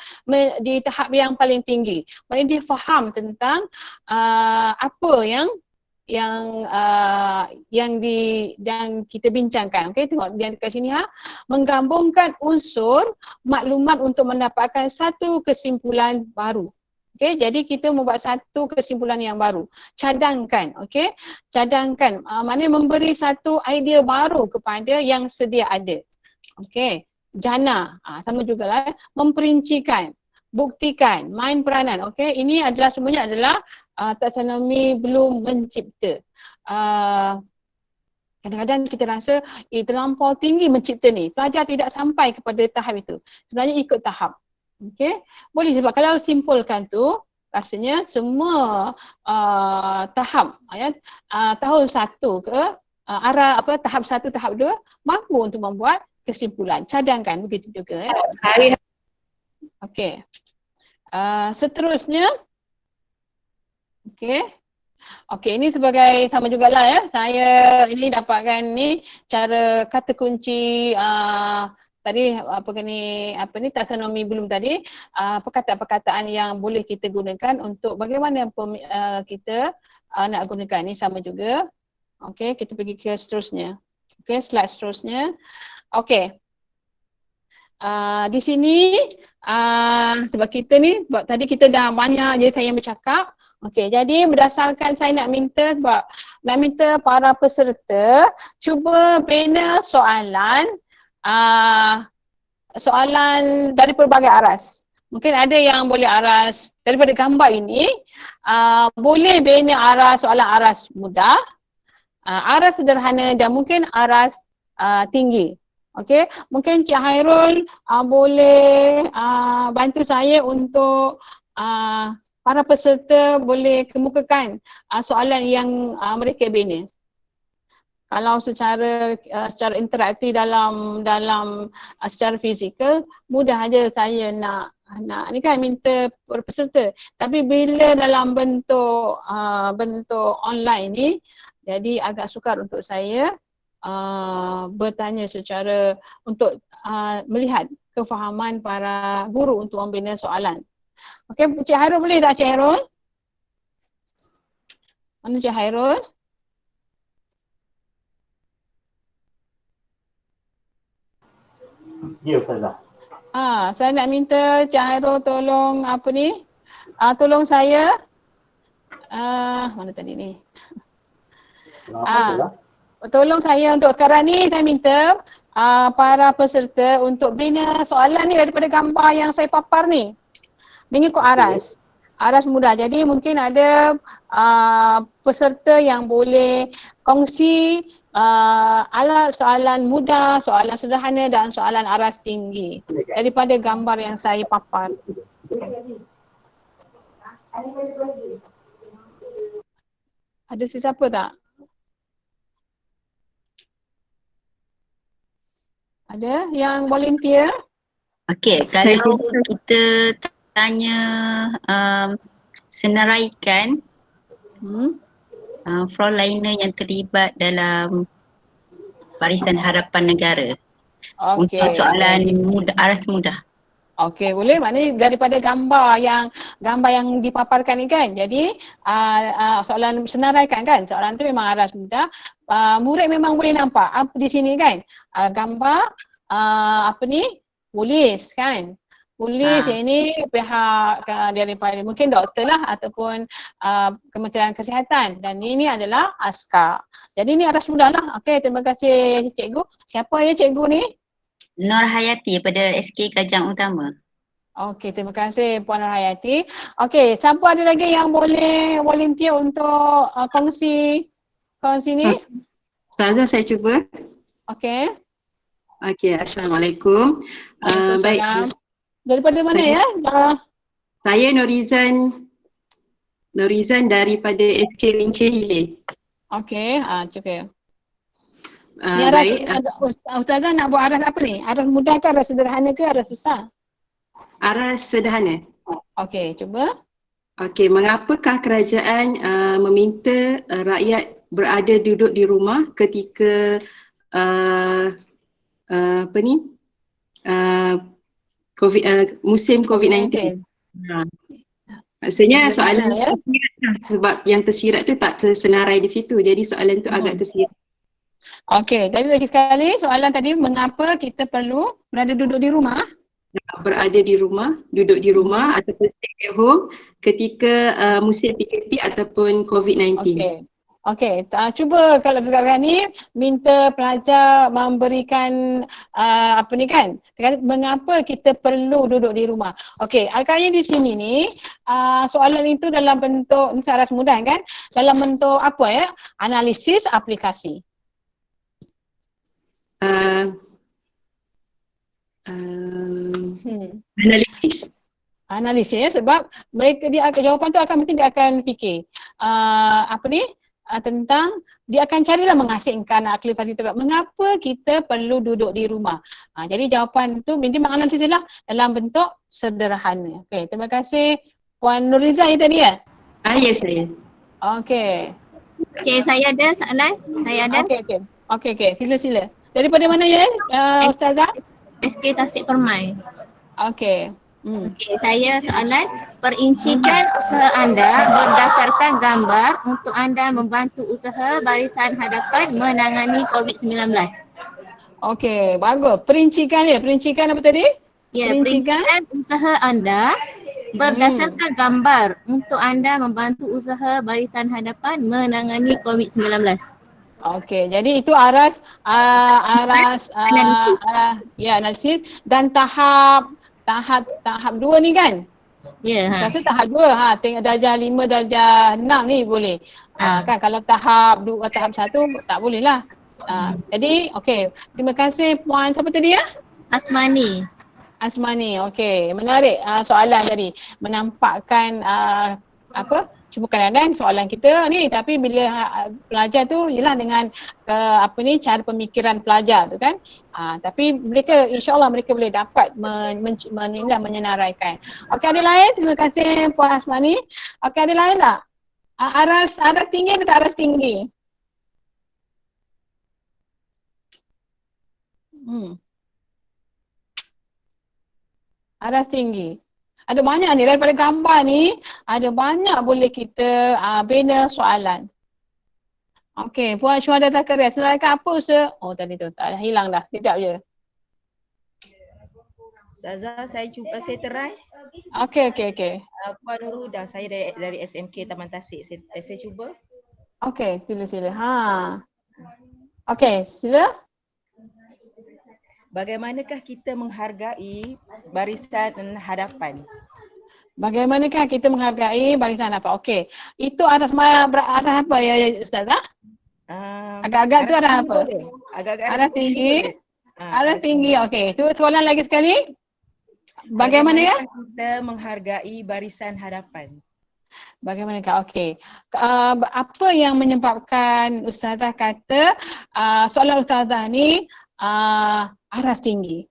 di tahap yang paling tinggi. Maksudnya dia faham tentang apa yang kita bincangkan. Tengok dia dekat sini menggabungkan unsur maklumat untuk mendapatkan satu kesimpulan baru. Jadi kita membuat satu kesimpulan yang baru. Cadangkan, cadangkan. Maknanya memberi satu idea baru kepada yang sedia ada. Jana, sama jugalah. Memperincikan, buktikan, main peranan. Ini adalah semuanya adalah taksonomi belum mencipta. Kadang-kadang kita rasa terlampau tinggi mencipta ni. Pelajar tidak sampai kepada tahap itu. Sebenarnya ikut tahap. Boleh, sebab kalau simpulkan tu rasanya semua tahap tahun 1 ke tahap 1, tahap 2 mampu untuk membuat kesimpulan. Cadangkan begitu juga ya. Seterusnya ini sebagai sama jugalah ya. Saya ini dapatkan ni cara kata kunci tadi taksonomi belum tadi, perkataan-perkataan yang boleh kita gunakan untuk bagaimana kita nak gunakan ni sama juga. Kita pergi ke seterusnya. Slide seterusnya. Di sini sebab kita ni tadi kita dah banyak je saya bercakap. Jadi berdasarkan saya nak minta para peserta cuba bina soalan dari pelbagai aras. Mungkin ada yang boleh aras daripada gambar ini, boleh bina soalan aras mudah, aras sederhana dan mungkin aras tinggi. Mungkin Cik Hairul boleh bantu saya untuk para peserta boleh kemukakan soalan yang mereka bina. Kalau secara interaktif dalam secara fizikal, mudah aja saya nak ni kan minta peserta. Tapi bila dalam bentuk online ni, jadi agak sukar untuk saya bertanya secara untuk melihat kefahaman para guru untuk membina soalan. Cik Hairul boleh tak Cik Hairul? Mana Cik Hairul? Ya Ustazah. Saya nak minta Cik Hairul tolong tolong saya. Mana tadi ni? Tolong saya untuk sekarang ni saya minta para peserta untuk bina soalan ni daripada gambar yang saya papar ni. Mengikut aras. Aras mudah. Jadi mungkin ada peserta yang boleh kongsi ala soalan mudah, soalan sederhana dan soalan aras tinggi daripada gambar yang saya papar. Ada sesiapa tak? Ada yang volunteer? Okey, kalau kita tanya senaraikan frontliner yang terlibat dalam Barisan Harapan Negara untuk soalan mudah, aras mudah. Okey, boleh. Maknanya daripada gambar yang dipaparkan ni kan. Jadi soalan senaraikan kan. Soalan tu memang aras mudah. Murid memang boleh nampak apa di sini kan. Gambar polis kan. Polis ini pihak daripada mungkin doktor lah ataupun Kementerian Kesihatan dan ini adalah askar. Jadi ini aras mudah lah. Okey, terima kasih cikgu. Siapa ya cikgu ni? Nur Hayati pada SK Kajang Utama. Okey, terima kasih Puan Nur Hayati. Okey, siapa ada lagi yang boleh volunteer untuk kongsi ni? Ustazah, saya cuba. Okey. Okey, Assalamualaikum. Baik. Daripada mana ya? Saya Norizan daripada SK Rincir Hilir. Okey, cukup. Baik. Ustazah nak buat aras apa ni? Aras mudah ke, aras sederhana ke, aras susah? Aras sederhana. Okey, cuba. Okey, mengapakah kerajaan meminta rakyat berada duduk di rumah ketika musim COVID-19? Maksudnya soalan tersirat lah, sebab yang tersirat tu tak tersenarai di situ. Jadi soalan tu agak tersirat. Okey, jadi lagi sekali soalan tadi, mengapa kita perlu berada duduk di rumah? Berada di rumah, duduk di rumah ataupun stay at home ketika musim PKP ataupun COVID-19. Okey, cuba kalau sekarang ni minta pelajar memberikan mengapa kita perlu duduk di rumah. Okey, agaknya di sini ni soalan itu dalam bentuk ni aras mudah kan? Dalam bentuk apa ya? Analisis aplikasi. Analisis sebab mereka jawapan tu mesti dia akan fikir tentang dia akan carilah mengasingkan aplikasi terbaik. Mengapa kita perlu duduk di rumah? Jadi jawapan tu dia menganalisis lah dalam bentuk sederhana. Okey, terima kasih Puan Nuriza itu tadi ya? Ya, saya. Okey. Okey, saya ada soalan. Saya ada. Okey. Sila. Daripada mana ya, Ustazah? SK Tasik Permai. Okey. Okey, saya soalan perincikan usaha anda berdasarkan gambar untuk anda membantu usaha Barisan Hadapan menangani COVID-19. Okey, bagus. Perincikan apa tadi? Ya, perincikan usaha anda berdasarkan gambar untuk anda membantu usaha Barisan Hadapan menangani COVID-19. Okey, jadi itu aras analisis dan tahap 2 ni kan? Ya. Rasa tahap 2 tengok darjah 5, darjah 6 ni boleh. Kan kalau tahap 2, tahap 1 tak boleh lah. Jadi okey, terima kasih Puan siapa tadi ya? Asmani, okey. Menarik soalan tadi. Menampakkan cuma kadang-kadang soalan kita ni tapi bila pelajar tu ialah dengan cara pemikiran pelajar tu kan. Tapi mereka insya-Allah mereka boleh dapat menyenaraikan. Okey, ada lain? Terima kasih Puan Asmani. Okey, ada lain tak? Aras tinggi atau tak aras tinggi? Aras tinggi. Ada banyak ni, daripada gambar ni ada banyak boleh kita bina soalan. Okey, Puan Syuhada Zakaria, senaraikan apa usaha? Oh tadi tu, tak hilang dah, kejap je. Ustazah, saya try. Okey. Puan Nurhuda, saya dari SMK Taman Tasik. Saya cuba. Okey, sila. Okey, sila. Bagaimanakah kita menghargai barisan hadapan? Bagaimanakah kita menghargai barisan apa? Okey. Itu aras apa ya Ustazah? Agak-agak tu arah apa? Boleh. Agak-agak Aras tinggi. boleh. Aras tinggi. Okey. Tu soalan lagi sekali. Bagaimana ya? Kita menghargai barisan hadapan? Bagaimanakah? Okey. Apa yang menyebabkan Ustazah kata soalan Ustazah ni aras tinggi?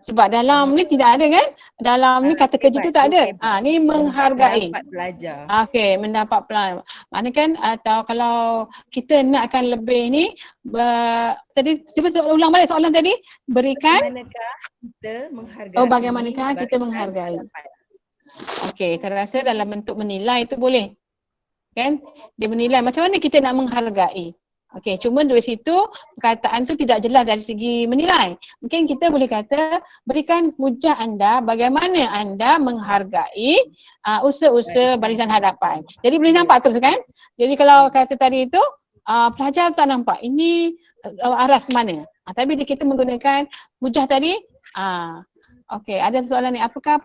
Sebab dalam ni tidak ada kan? Dalam ni kata kerja tu tak ada. Ni menghargai. Mendapat belajar. Okey, mendapat pelajar. Mana kan atau kalau kita nakkan lebih ni tadi cuba ulang balik soalan tadi. Berikan bagaimanakah kita menghargai? Bagaimanakah kita menghargai? Okey, terasa dalam bentuk menilai tu boleh. Kan? Dia menilai macam mana kita nak menghargai. Okey, cuma dari situ perkataan tu tidak jelas dari segi menilai. Mungkin kita boleh kata berikan hujah anda bagaimana anda menghargai usaha-usaha barisan hadapan. Jadi boleh nampak terus kan? Jadi kalau kata tadi itu pelajar tak nampak ini aras mana. Tapi kita menggunakan hujah tadi. Okey, ada soalan ni, apakah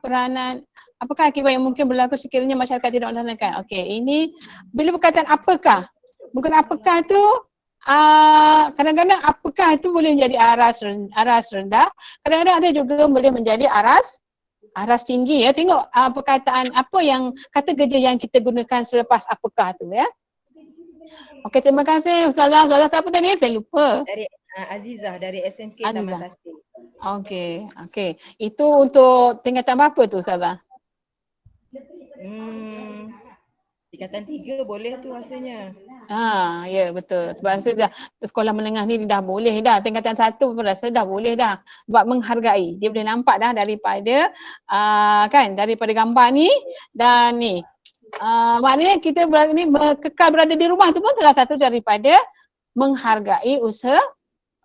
akibat yang mungkin berlaku sekiranya masyarakat tidak melaksanakan? Okey, ini bila perkataan apakah? Bukan apakah tu kadang-kadang apakah itu boleh menjadi aras rendah, kadang-kadang ada juga boleh menjadi aras tinggi ya. Tengok perkataan apa yang kata kerja yang kita gunakan selepas apakah tu ya. Okey, terima kasih Ustazah. Ustazah apa tadi? Saya lupa. Dari Azizah dari SMK Taman Tasik. Okey. Itu untuk tingkatan berapa tu Ustazah? Tingkatan 3 boleh tu rasanya. Ya betul. Sebab rasa sekolah menengah ni dah boleh dah. Tingkatan 1 pun rasa dah boleh dah. Sebab menghargai. Dia boleh nampak dah daripada daripada gambar ni dan ni. Maknanya kita kekal berada di rumah tu pun salah satu daripada menghargai usaha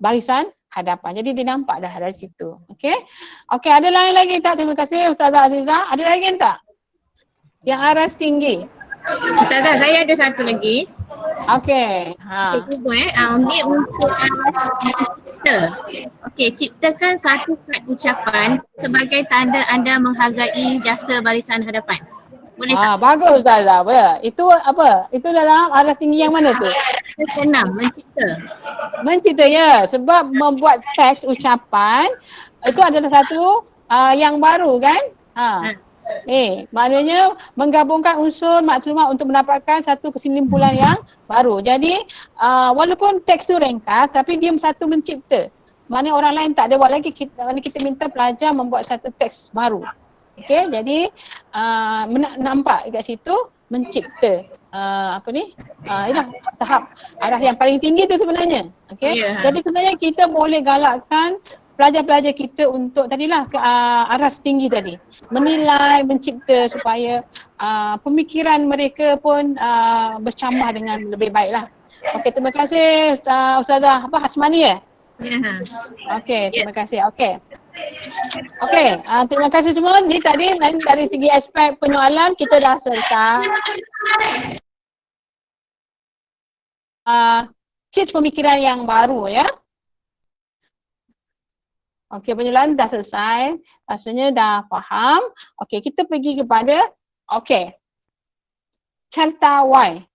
barisan hadapan. Jadi dia nampak dah dari situ. Okey, ada lain lagi tak? Terima kasih Ustazah Azizah. Ada lagi tak? Yang aras tinggi. Ustazah, saya ada satu lagi. Okey. Ni untuk cipta. Okey, ciptakan satu kad ucapan sebagai tanda anda menghargai jasa barisan hadapan. Boleh tak? Bagus Ustazah. Itu apa? Itu dalam aras tinggi yang mana tu? Keenam, mencipta. Mencipta ya. Sebab membuat teks ucapan itu adalah satu yang baru kan? Maknanya menggabungkan unsur maklumat untuk mendapatkan satu kesimpulan yang baru. Jadi walaupun teks tu ringkas tapi dia satu mencipta. Maknanya orang lain tak ada buat lagi, kita minta pelajar membuat satu teks baru. Okey, jadi nampak kat situ mencipta tahap arah yang paling tinggi tu sebenarnya. Okey. Jadi sebenarnya kita boleh galakkan pelajar-pelajar kita untuk aras tinggi tadi. Menilai, mencipta supaya pemikiran mereka pun bercambah dengan lebih baiklah. Okey, terima kasih Ustazah Hasmani ya? Okey, terima kasih. Okey, terima kasih semua. Ni tadi dari segi aspek penyoalan kita dah selesai. Kits pemikiran yang baru ya. Okey, penjelasan dah selesai. Rasanya dah faham. Okey, kita pergi kepada carta Y.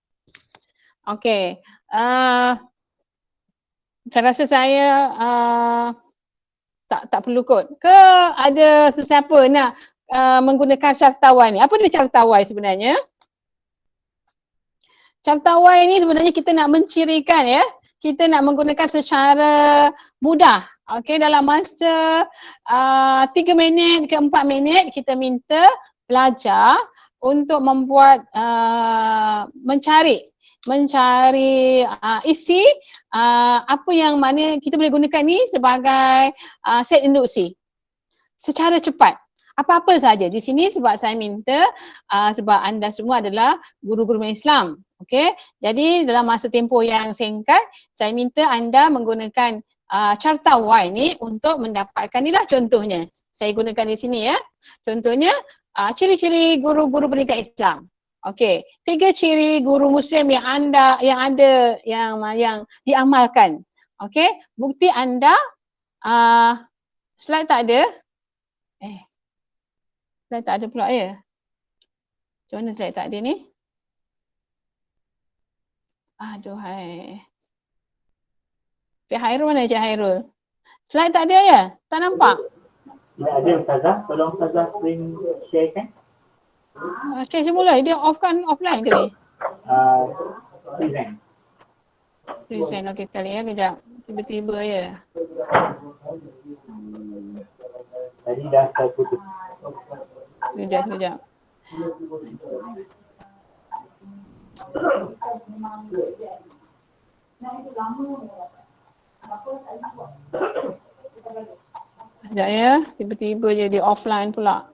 Okey. Saya rasa saya tak perlu kot. Ke ada sesiapa nak menggunakan carta Y ni? Apa dia carta Y sebenarnya? Carta Y ni sebenarnya kita nak mencirikan ya. Kita nak menggunakan secara mudah. Okey, dalam masa 3 minit ke 4 minit kita minta pelajar untuk membuat mencari isi apa yang mana kita boleh gunakan ni sebagai set induksi secara cepat. Apa-apa saja di sini sebab saya minta sebab anda semua adalah guru-guru Islam. Okey, jadi dalam masa tempoh yang singkat saya minta anda menggunakan carta Y ni untuk mendapatkan inilah contohnya. Saya gunakan di sini ya. Contohnya ciri-ciri guru-guru pendidikan Islam. Okey, 3 ciri guru Muslim yang diamalkan. Okey, bukti anda slide tak ada. Slide tak ada pula ya. Macam mana slide tak ada ni? Aduhai. Cik Hairul mana Cik Hairul? Slide tak ada ya? Tak nampak? Tidak ada Ustazah. Tolong Ustazah screen sharekan. Share semula. Dia offline ke ni? Present. Present. Okey sekali ya. Kejap. Tiba-tiba ya. Tadi dah terputus. Kejap. Sekejap ya. Tiba-tiba je dia offline pula.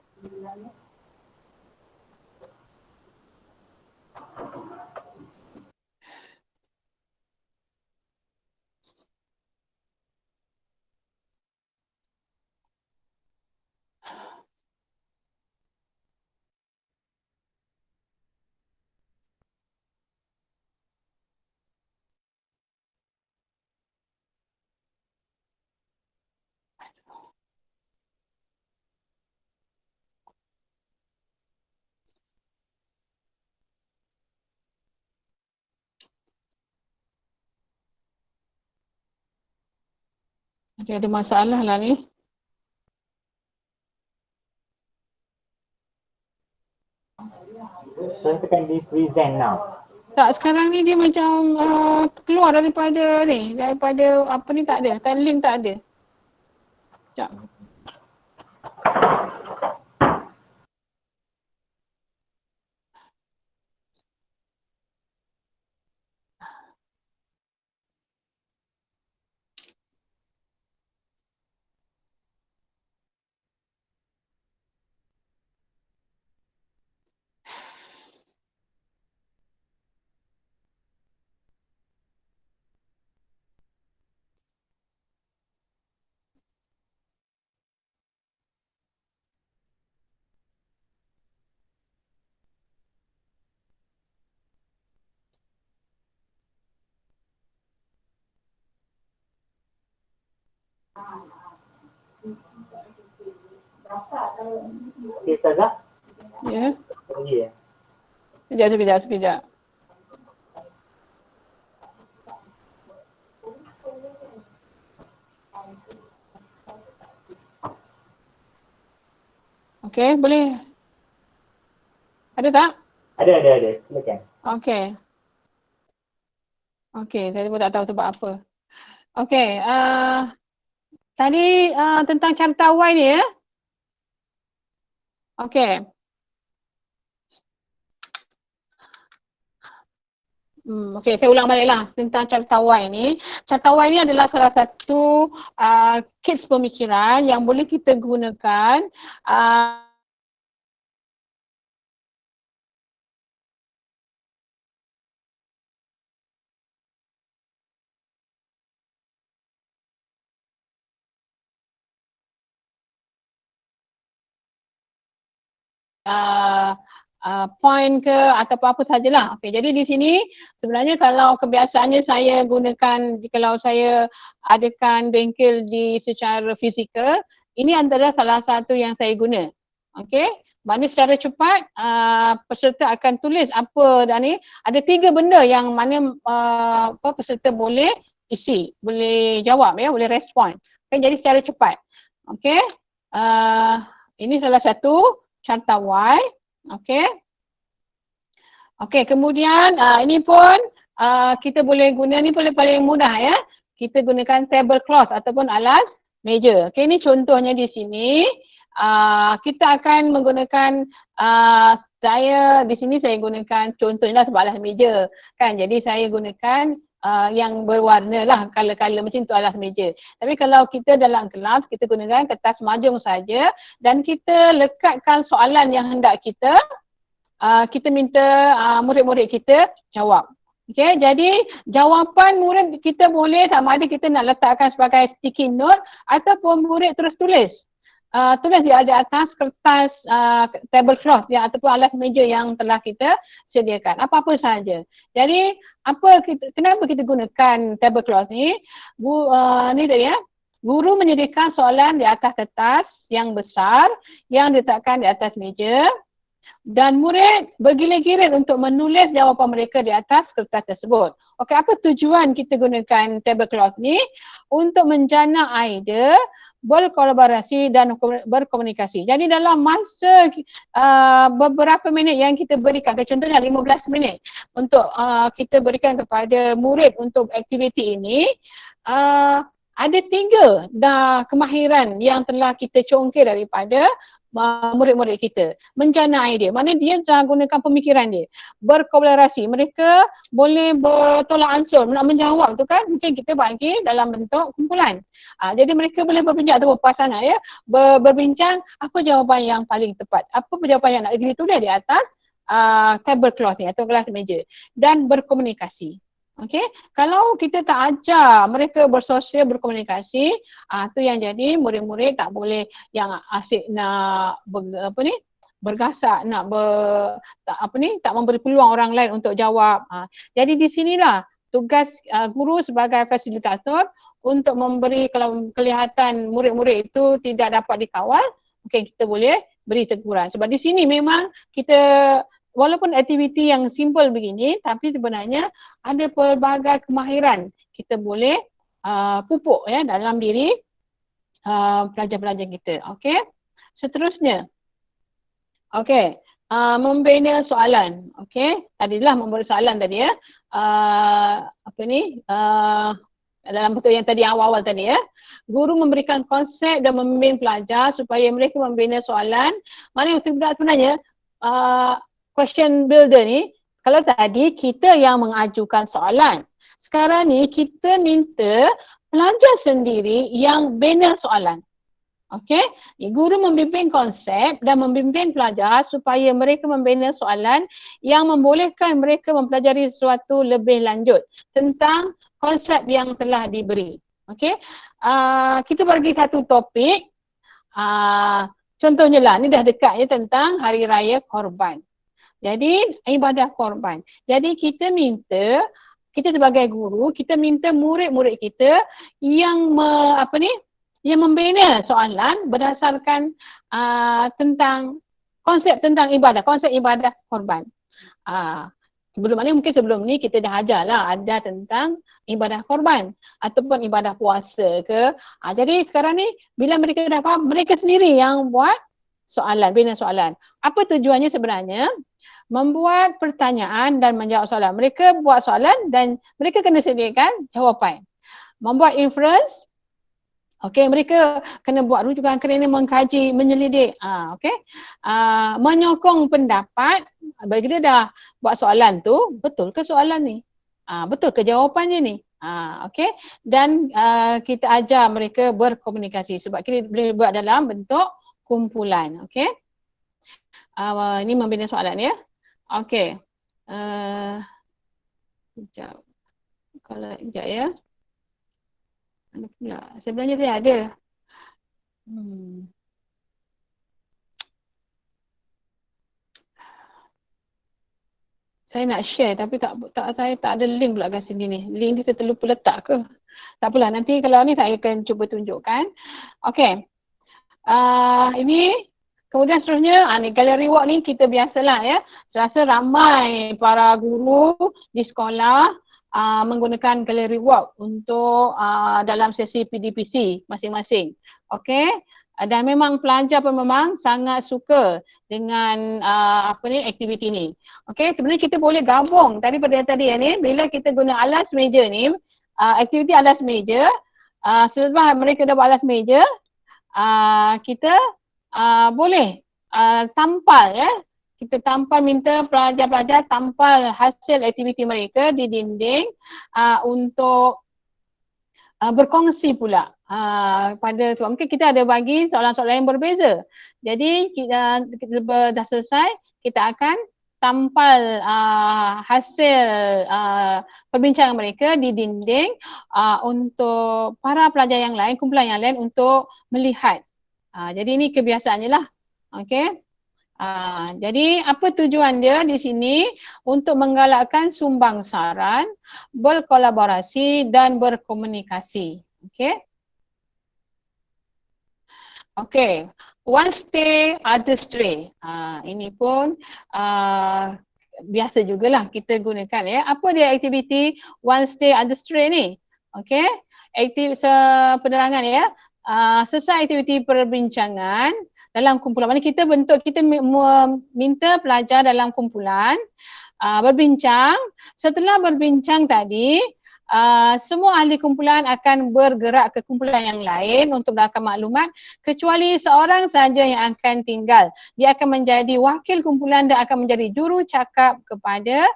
Dia ada masalah lah ni. Saya tekan di present now. Tak, sekarang ni dia macam keluar daripada apa ni tak ada. Link tak ada. Sekejap. Okey Ustazah. Ya. Ya. Sekejap. Okey, boleh. Ada tak? Ada. Silakan. Okey, saya pun tak tahu sebab apa. Okey, tadi tentang carta Y ni ya. Okey. Okey, saya ulang baliklah tentang carta Y ni. Carta Y ni adalah salah satu kits pemikiran yang boleh kita gunakan point ke atau apa sajalah. Okey, jadi di sini sebenarnya kalau kebiasaannya saya gunakan kalau saya adakan bengkel secara fizikal, ini antara salah satu yang saya guna. Okey, mana secara cepat peserta akan tulis apa dan ni ada 3 benda yang mana peserta boleh isi, boleh jawab ya, boleh respon. Okey, jadi secara cepat. Okey. Ini salah satu carta Y. Okey, kemudian ini pun kita boleh guna, ni paling mudah ya. Kita gunakan tablecloth ataupun alas meja. Okey, ini contohnya di sini. Kita akan menggunakan di sini saya gunakan contohnya sebab alas meja kan. Jadi saya gunakan yang berwarna lah, color-color macam tu alas meja. Tapi kalau kita dalam kelas, kita gunakan kertas majung saja dan kita lekatkan soalan yang hendak kita minta murid-murid kita jawab. Okey, jadi jawapan murid kita boleh sama ada kita nak letakkan sebagai sticky note ataupun murid terus tulis. tulis di atas kertas tablecloth ya, ataupun alas meja yang telah kita sediakan, apa-apa sahaja. Jadi kenapa kita gunakan tablecloth ni? Ni dia ya. Guru menyediakan soalan di atas kertas yang besar yang diletakkan di atas meja dan murid bergilir-gilir untuk menulis jawapan mereka di atas kertas tersebut. Okey, apa tujuan kita gunakan tablecloth ni? Untuk menjana idea, berkolaborasi dan berkomunikasi. Jadi dalam masa beberapa minit yang kita berikan, contohnya 15 minit untuk kita berikan kepada murid untuk aktiviti ini, ada 3 kemahiran yang telah kita congkir daripada murid-murid kita. Menjana idea, mana dia dah gunakan pemikiran dia. Berkolaborasi, mereka boleh bertolak ansur, nak menjawab tu kan, mungkin kita bagi dalam bentuk kumpulan. Jadi mereka boleh berbincang atau berpasangan ya, berbincang apa jawapan yang paling tepat, apa jawapan yang nak ditulis di atas tablecloth ni atau kelas meja, dan berkomunikasi. Okey, kalau kita tak ajar mereka bersosial, berkomunikasi, tu yang jadi murid-murid tak boleh yang asyik nak bergasak, nak tak memberi peluang orang lain untuk jawab. Jadi di sinilah tugas guru sebagai fasilitator untuk memberi, kalau kelihatan murid-murid itu tidak dapat dikawal, mungkin kita boleh beri teguran. Sebab di sini memang kita, walaupun aktiviti yang simple begini, tapi sebenarnya ada pelbagai kemahiran kita boleh pupuk ya dalam diri pelajar-pelajar kita. Okey. Seterusnya. Okey. Membina soalan. Okey. Tadilah memberi soalan tadi ya. Dalam bentuk yang tadi awal-awal tadi ya. Guru memberikan konsep dan membimbing pelajar supaya mereka membina soalan. Mana yang sebenarnya question builder ni, kalau tadi kita yang mengajukan soalan, sekarang ni kita minta pelajar sendiri yang bina soalan. Okey, guru membimbing konsep dan membimbing pelajar supaya mereka membina soalan yang membolehkan mereka mempelajari sesuatu lebih lanjut tentang konsep yang telah diberi. Okey, kita bagi satu topik, contohnya lah, ni dah dekat ya, tentang Hari Raya Korban. Jadi ibadah korban. Jadi kita sebagai guru, kita minta murid-murid kita yang yang membina soalan berdasarkan tentang konsep tentang ibadah, konsep ibadah korban. Sebelum ni kita dah ajarlah ada tentang ibadah korban ataupun ibadah puasa ke. Jadi sekarang ni bila mereka dah faham, mereka sendiri yang buat soalan, bina soalan. Apa tujuannya sebenarnya? Membuat pertanyaan dan menjawab soalan. Mereka buat soalan dan mereka kena sediakan jawapan. Membuat inference, okey, mereka kena buat rujukan, kena mengkaji, menyelidik. Okey. Menyokong pendapat, bagi dia dah buat soalan tu, betul ke soalan ni? Betul ke jawapannya ni? Okey. Dan kita ajar mereka berkomunikasi sebab kita boleh buat dalam bentuk kumpulan. Okey. Ini membina soalan ya. Okey. Sekejap. Sekejap ya. Mana pula? Sebenarnya dia ada. Saya nak share tapi saya tak ada link pula kat sini ni. Link ni saya terlupa letak ke? Tak apalah, nanti kalau ni saya akan cuba tunjukkan. Okey. Ini kemudian seterusnya, ni gallery walk ni kita biasalah ya. Saya rasa ramai para guru di sekolah menggunakan gallery walk untuk dalam sesi PDPC masing-masing. Okey. Dan memang pelajar pun memang sangat suka dengan aktiviti ni. Okey, sebenarnya kita boleh gabung pada tadi ni, bila kita guna alas meja ni, aktiviti alas meja, selepas mereka dah buat alas meja, kita boleh tampal ya. Kita tampal, minta pelajar-pelajar tampal hasil aktiviti mereka di dinding untuk berkongsi pula pada tu. Mungkin kita ada bagi soalan-soalan yang berbeza. Jadi kita dah selesai, kita akan tampal hasil perbincangan mereka di dinding untuk para pelajar yang lain, kumpulan yang lain untuk melihat Jadi ini kebiasaannya lah. Okey. Jadi apa tujuan dia di sini? Untuk menggalakkan sumbang saran, berkolaborasi dan berkomunikasi. Okey. Okey. One stay, other stray. Ini pun biasa jugalah kita gunakan ya. Apa dia aktiviti one stay, other stray ni? Okey. Penerangan ya. Selesai aktiviti perbincangan dalam kumpulan. Maksudnya kita minta pelajar dalam kumpulan berbincang. Setelah berbincang tadi, semua ahli kumpulan akan bergerak ke kumpulan yang lain untuk mendapatkan maklumat, kecuali seorang saja yang akan tinggal. Dia akan menjadi wakil kumpulan dan akan menjadi juru cakap kepada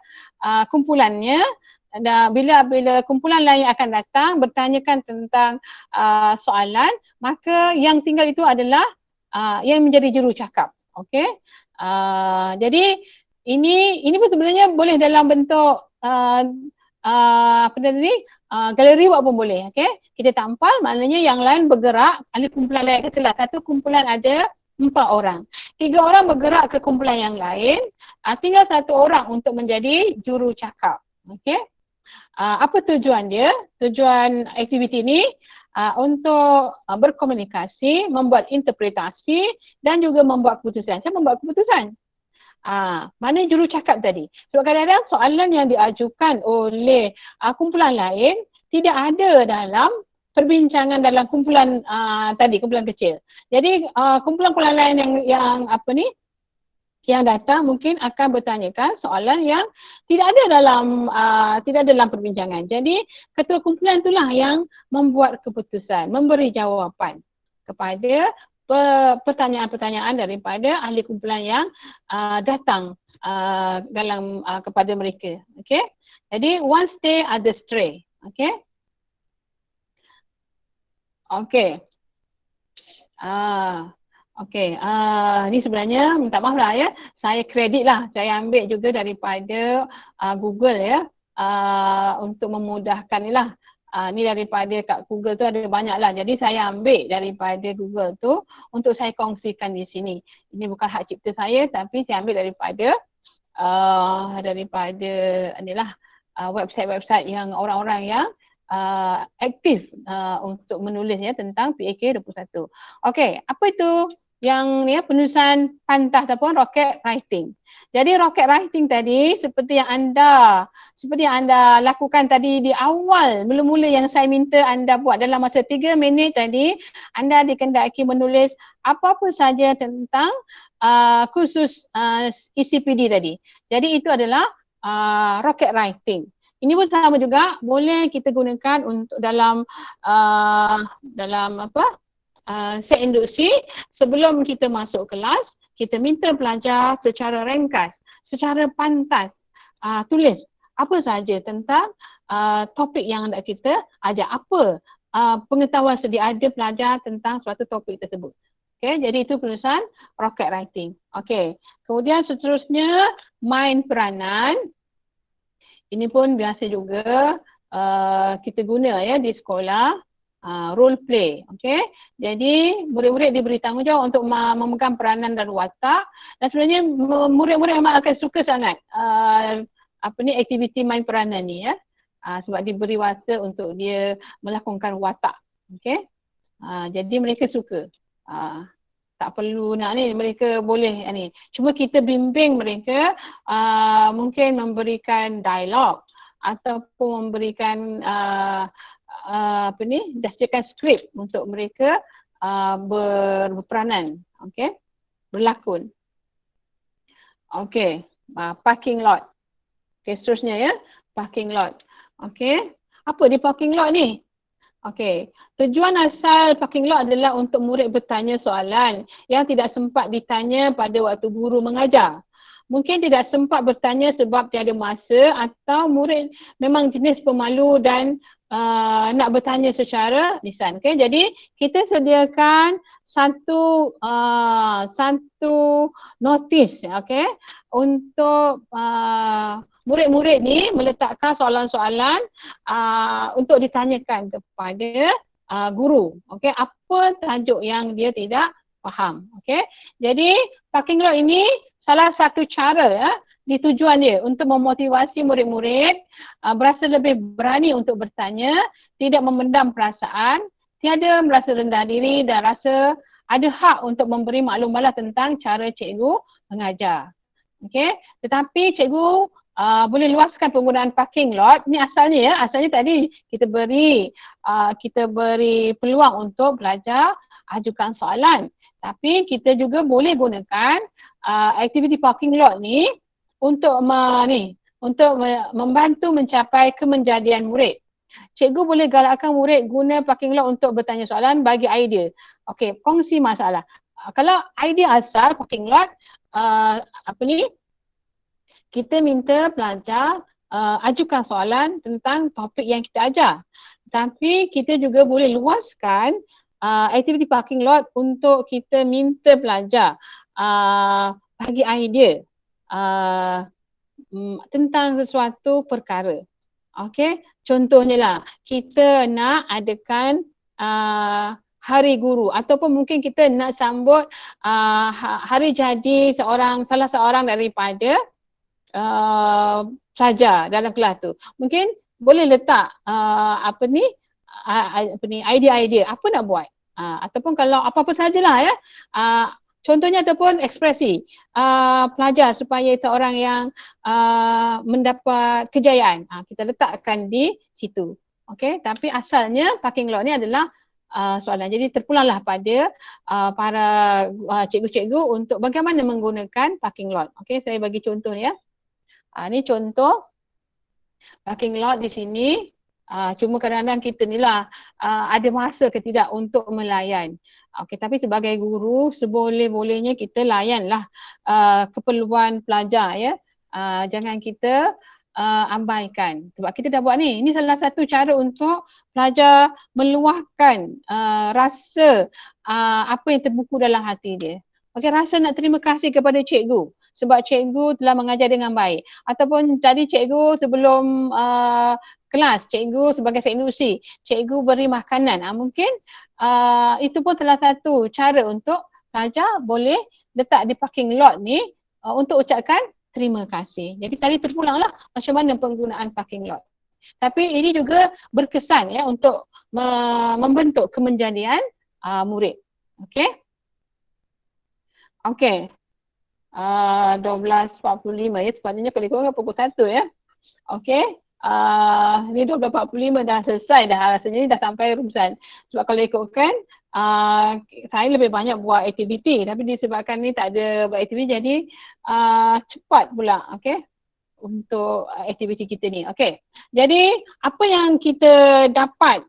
kumpulannya. Dan bila kumpulan lain akan datang bertanyakan tentang soalan, maka yang tinggal itu adalah yang menjadi juru cakap. Okey. Jadi ini pun sebenarnya boleh dalam bentuk apa tadi, galeri buat pun boleh. Okey. Kita tampal, maknanya yang lain bergerak, ahli kumpulan lain katalah satu kumpulan ada 4 orang. 3 orang bergerak ke kumpulan yang lain, tinggal 1 orang untuk menjadi juru cakap. Okey. Apa tujuan dia? Tujuan aktiviti ini untuk berkomunikasi, membuat interpretasi dan juga membuat keputusan. Saya membuat keputusan. Mana juru cakap tadi? Sebab kadang-kadang soalan yang diajukan oleh kumpulan lain tidak ada dalam perbincangan dalam kumpulan tadi, kumpulan kecil. Jadi kumpulan-kumpulan lain yang datang mungkin akan bertanyakan soalan yang tidak ada dalam perbincangan. Jadi ketua kumpulan itulah yang membuat keputusan, memberi jawapan kepada pertanyaan-pertanyaan daripada ahli kumpulan yang datang kepada mereka. Okey. Jadi one stay, other stray. Okey. Okey. Okey, ni sebenarnya minta maaf lah ya, saya kredit lah, saya ambil juga daripada Google ya, untuk memudahkan ni lah. Ni daripada kat Google tu ada banyak lah, jadi saya ambil daripada Google tu untuk saya kongsikan di sini. Ini bukan hak cipta saya, tapi saya ambil daripada inilah website-website yang orang-orang yang aktif untuk menulis ya tentang PAK 21. Okey, apa itu yang ni ya, penulisan pantah ataupun rocket writing. Jadi rocket writing tadi seperti yang anda lakukan tadi di awal mula-mula yang saya minta anda buat dalam masa 3 minit tadi, anda dikendaki menulis apa-apa saja tentang kursus ECPD tadi. Jadi itu adalah rocket writing. Ini pun sama juga, boleh kita gunakan untuk dalam set induksi. Sebelum kita masuk kelas, kita minta pelajar secara ringkas, secara pantas tulis apa saja tentang topik yang nak kita ajar, apa pengetahuan sedia ada pelajar tentang suatu topik tersebut. Okay, jadi itu penulisan rocket writing. Okay, kemudian seterusnya main peranan. Ini pun biasa juga kita guna ya di sekolah, role play. Okay. Jadi murid-murid diberi tanggungjawab untuk memegang peranan dan watak, dan sebenarnya murid-murid memang akan suka sangat aktiviti main peranan ni ya, sebab diberi masa untuk dia melakonkan watak. Okay. Jadi mereka suka. Tak perlu nak ni, mereka boleh ni. Cuma kita bimbing mereka mungkin memberikan dialog ataupun memberikan dasarkan skrip untuk mereka berperanan, okey, berlakon. Okey, parking lot. Okey, seterusnya ya, parking lot. Okey, apa di parking lot ni? Okey, tujuan asal parking lot adalah untuk murid bertanya soalan yang tidak sempat ditanya pada waktu guru mengajar. Mungkin tidak sempat bertanya sebab tiada masa, atau murid memang jenis pemalu dan nak bertanya secara lisan. Okay? Jadi kita sediakan satu notis, okay, untuk murid-murid ni meletakkan soalan-soalan untuk ditanyakan kepada guru. Okay? Apa tajuk yang dia tidak Faham? Okey. Jadi parking lot ini salah satu cara di tujuan dia untuk memotivasi murid-murid berasa lebih berani untuk bertanya, tidak memendam perasaan, tiada merasa rendah diri dan rasa ada hak untuk memberi maklumat tentang cara cikgu mengajar. Okey. Tetapi cikgu boleh luaskan penggunaan parking lot. Ini asalnya asalnya tadi kita beri peluang untuk pelajar ajukan soalan. Tapi kita juga boleh gunakan aktiviti parking lot ni untuk membantu mencapai kemenjadian murid. Cikgu boleh galakkan murid guna parking lot untuk bertanya soalan, bagi idea. Okey, kongsi masalah. Kalau idea asal parking lot kita minta pelajar ajukan soalan tentang topik yang kita ajar. Tapi kita juga boleh luaskan aktiviti parking lot untuk kita minta pelajar bagi idea tentang sesuatu perkara. Okey, contohnya lah, kita nak adakan Hari Guru ataupun mungkin kita nak sambut hari jadi salah seorang daripada pelajar dalam kelas tu. Mungkin boleh letak idea-idea apa nak buat. Ataupun kalau apa-apa sajalah contohnya ataupun ekspresi pelajar supaya seorang yang mendapat kejayaan. Kita letakkan di situ. Okey, tapi asalnya parking lot ni adalah soalan. Jadi terpulanglah pada para cikgu-cikgu untuk bagaimana menggunakan parking lot. Okey, saya bagi contoh ya. Ni contoh parking lot di sini. Cuma kadang-kadang kita ni lah ada masa ke tidak untuk melayan. Okey, tapi sebagai guru seboleh-bolehnya kita layanlah keperluan pelajar ya. Jangan kita abaikan. Sebab kita dah buat ni. Ini salah satu cara untuk pelajar meluahkan rasa apa yang terbuku dalam hati dia. Okey, rasa nak terima kasih kepada cikgu sebab cikgu telah mengajar dengan baik. Ataupun tadi cikgu sebelum kelas, cikgu sebagai seknusi, cikgu beri makanan. Mungkin itu pun salah satu cara untuk pelajar boleh letak di parking lot ni untuk ucapkan terima kasih. Jadi tadi terpulanglah macam mana penggunaan parking lot. Tapi ini juga berkesan ya untuk membentuk kemenjadian murid. Okey. Okey. 12.45 ya, sepatutnya kalau ikutkan pukul 1 ya. Okey. Ni 12.45 dah selesai dah, rasanya ni dah sampai rumusan. Sebab kalau ikutkan saya lebih banyak buat aktiviti, tapi disebabkan ni tak ada buat aktiviti jadi cepat pula. Okey, untuk aktiviti kita ni. Okey, jadi apa yang kita dapat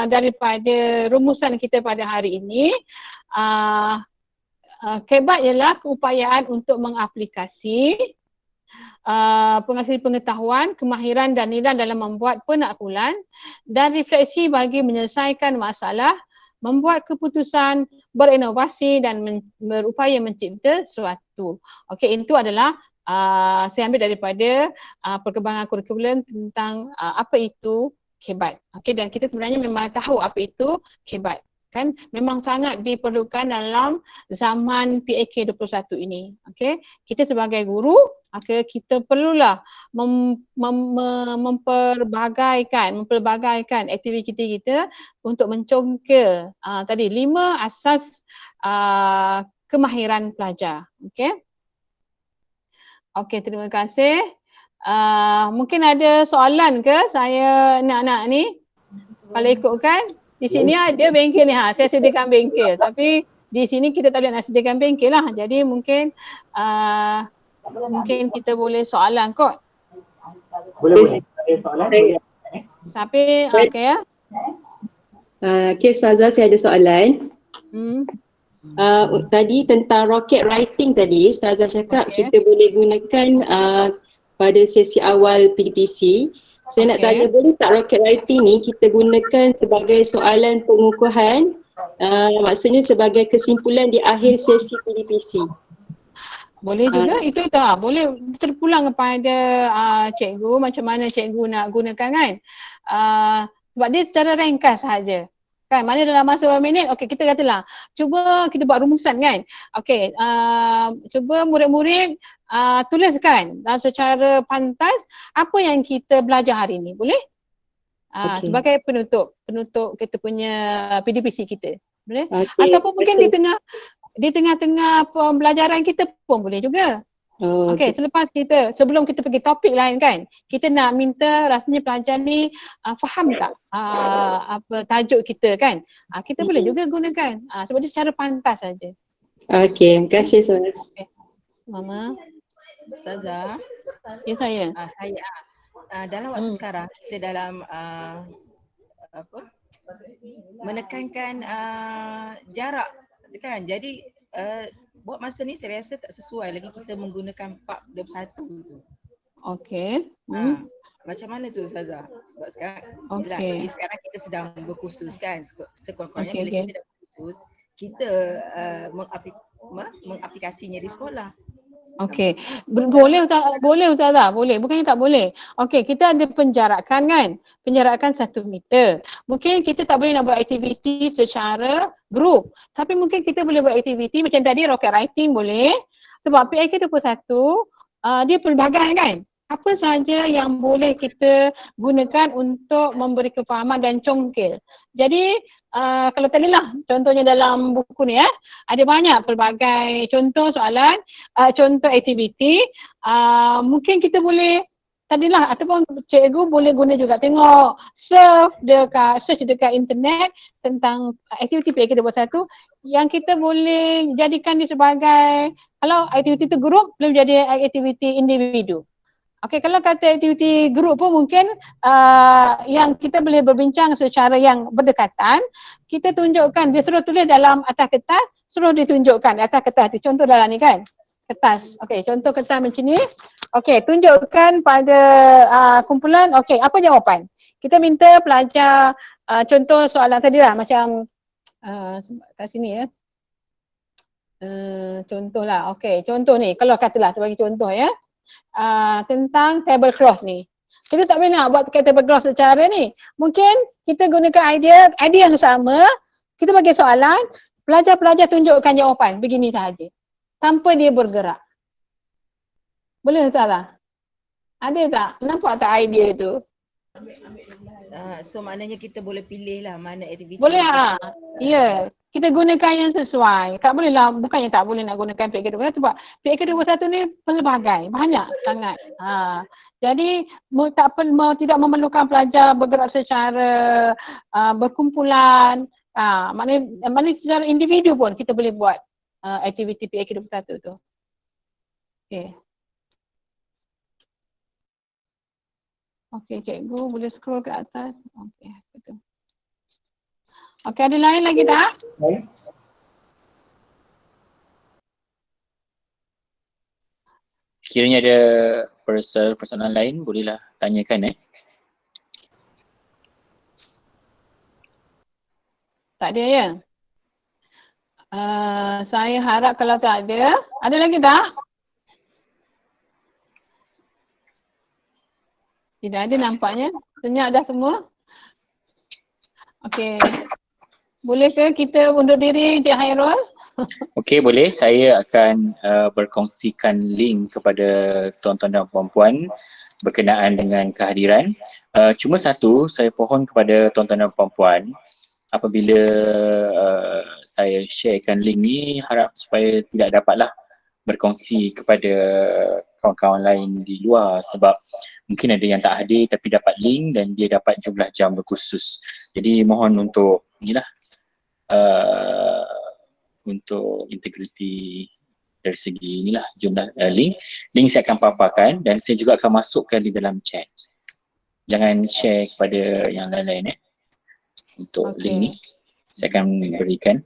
daripada rumusan kita pada hari ini, KEBAT ialah keupayaan untuk mengaplikasi penghasil pengetahuan, kemahiran dan nilai dalam membuat penaklulan dan refleksi bagi menyelesaikan masalah, membuat keputusan, berinovasi dan berupaya mencipta sesuatu. Okey, itu adalah saya ambil daripada perkembangan kurikulum tentang apa itu KEBAT. Okey, dan kita sebenarnya memang tahu apa itu KEBAT. Kan memang sangat diperlukan dalam zaman PAK 21 ini. Okey, kita sebagai guru, maka kita perlulah mempelbagaikan aktiviti kita untuk mencongkel tadi 5 asas kemahiran pelajar. Okey. Okey, terima kasih. Mungkin ada soalan ke saya nak ni? Kalau ikutkan di sini ada bengkel ni, saya sediakan bengkel, tapi di sini kita tak boleh nak sediakan bengkel lah. Jadi mungkin kita boleh soalan kot. Boleh ada soalan. Tapi okey ya. Okey, Ustazah, saya ada soalan. Tadi tentang rocket writing tadi, Ustazah cakap kita boleh gunakan pada sesi awal PDPC. Saya nak tanya, boleh tak rocket writing ni kita gunakan sebagai soalan pengukuhan, maksudnya sebagai kesimpulan di akhir sesi PDPC? Boleh juga, itu tak boleh terpulang kepada cikgu macam mana cikgu nak gunakan kan. Sebab dia secara ringkas sahaja. Kan, mana dalam masa berapa minit? Okey, kita katalah cuba kita buat rumusan kan. Okey, cuba murid-murid tuliskan secara pantas apa yang kita belajar hari ni. Boleh? Okey. Sebagai penutup kita punya PDPC kita. Boleh? Okey, Ataupun mungkin betul. di tengah-tengah pembelajaran kita pun boleh juga. Oh, Okey, selepas sebelum kita pergi topik lain kan, kita nak minta rasanya pelajar ni faham tak apa tajuk kita kan. Kita boleh juga gunakan. Sebab dia secara pantas saja. Okey, terima kasih Ustazah. Okay. Mama. Ustazah. Ya saya. Saya dalam waktu sekarang kita dalam menekankan jarak kan. Jadi buat masa ni saya rasa tak sesuai lagi kita menggunakan 4/1 tu. Okey. Macam mana tu Ustazah? Sebab sekarang sekarang kita sedang berkursus kan. Sekurang-kurangnya bila kita dah berkursus, kita mengaplikasinya di sekolah. Okey. Boleh Ustazah, boleh. Bukannya tak boleh. Okey, kita ada penjarakan kan? Penjarakan 1 meter. Mungkin kita tak boleh nak buat aktiviti secara grup. Tapi mungkin kita boleh buat aktiviti macam tadi rocket writing boleh. Sebab PIK 21 dia pelbagai kan? Apa sahaja yang boleh kita gunakan untuk memberi kefahaman dan congkil. Jadi kalau tadilah contohnya dalam buku ni ada banyak pelbagai contoh soalan, contoh aktiviti. Mungkin kita boleh tadilah ataupun cikgu boleh guna juga tengok search dekat internet tentang aktiviti PIK 21 yang kita boleh jadikan dia sebagai, kalau aktiviti tu grup boleh jadi aktiviti individu. Okey, kalau kata aktiviti grup pun mungkin yang kita boleh berbincang secara yang berdekatan, kita tunjukkan, dia suruh tulis dalam atas kertas, suruh ditunjukkan atas kertas tu. Contoh dalam ni kan, kertas. Okey, contoh kertas macam ni. Okey, tunjukkan pada kumpulan, okey, apa jawapan? Kita minta pelajar contoh soalan tadi lah macam kat sini contohlah, okey, contoh ni, kalau katalah sebagai contoh tentang tablecloth ni. Kita tak boleh nak buat tablecloth secara ni. Mungkin kita gunakan idea yang sama, kita bagi soalan, pelajar-pelajar tunjukkan jawapan begini sahaja. Tanpa dia bergerak. Boleh tak lah? Ada tak? Nampak tak idea tu? So maknanya kita boleh pilih lah mana aktiviti. Boleh ya. Kita gunakan yang sesuai. Tak boleh lah, bukannya tak boleh nak gunakan PIK 21 sebab PIK 21 ni pelbagai, banyak sangat. Jadi tidak memerlukan pelajar bergerak secara berkumpulan. Maknanya secara individu pun kita boleh buat aktiviti PIK 21 tu. Okey. Okey, cikgu boleh scroll ke atas. Okey, betul. Okey, ada lain lagi tak? Kiranya ada persoalan lain, bolehlah tanyakan Tak ada ya? Saya harap kalau tak ada. Ada lagi tak? Tidak ada nampaknya. Senyap dah semua. Okey. Boleh ke kita undur diri, Encik Hairul? Okey, boleh. Saya akan berkongsikan link kepada tuan-tuan dan puan-puan berkenaan dengan kehadiran. Cuma satu, saya pohon kepada tuan-tuan dan puan-puan, apabila saya sharekan link ni, harap supaya tidak dapatlah berkongsi kepada kawan-kawan lain di luar, sebab mungkin ada yang tak hadir tapi dapat link dan dia dapat jumlah jam berkhusus. Jadi mohon untuk untuk integriti dari segi inilah jumlah link saya akan paparkan dan saya juga akan masukkan di dalam chat. Jangan share kepada yang lain-lain untuk link ni saya akan berikan.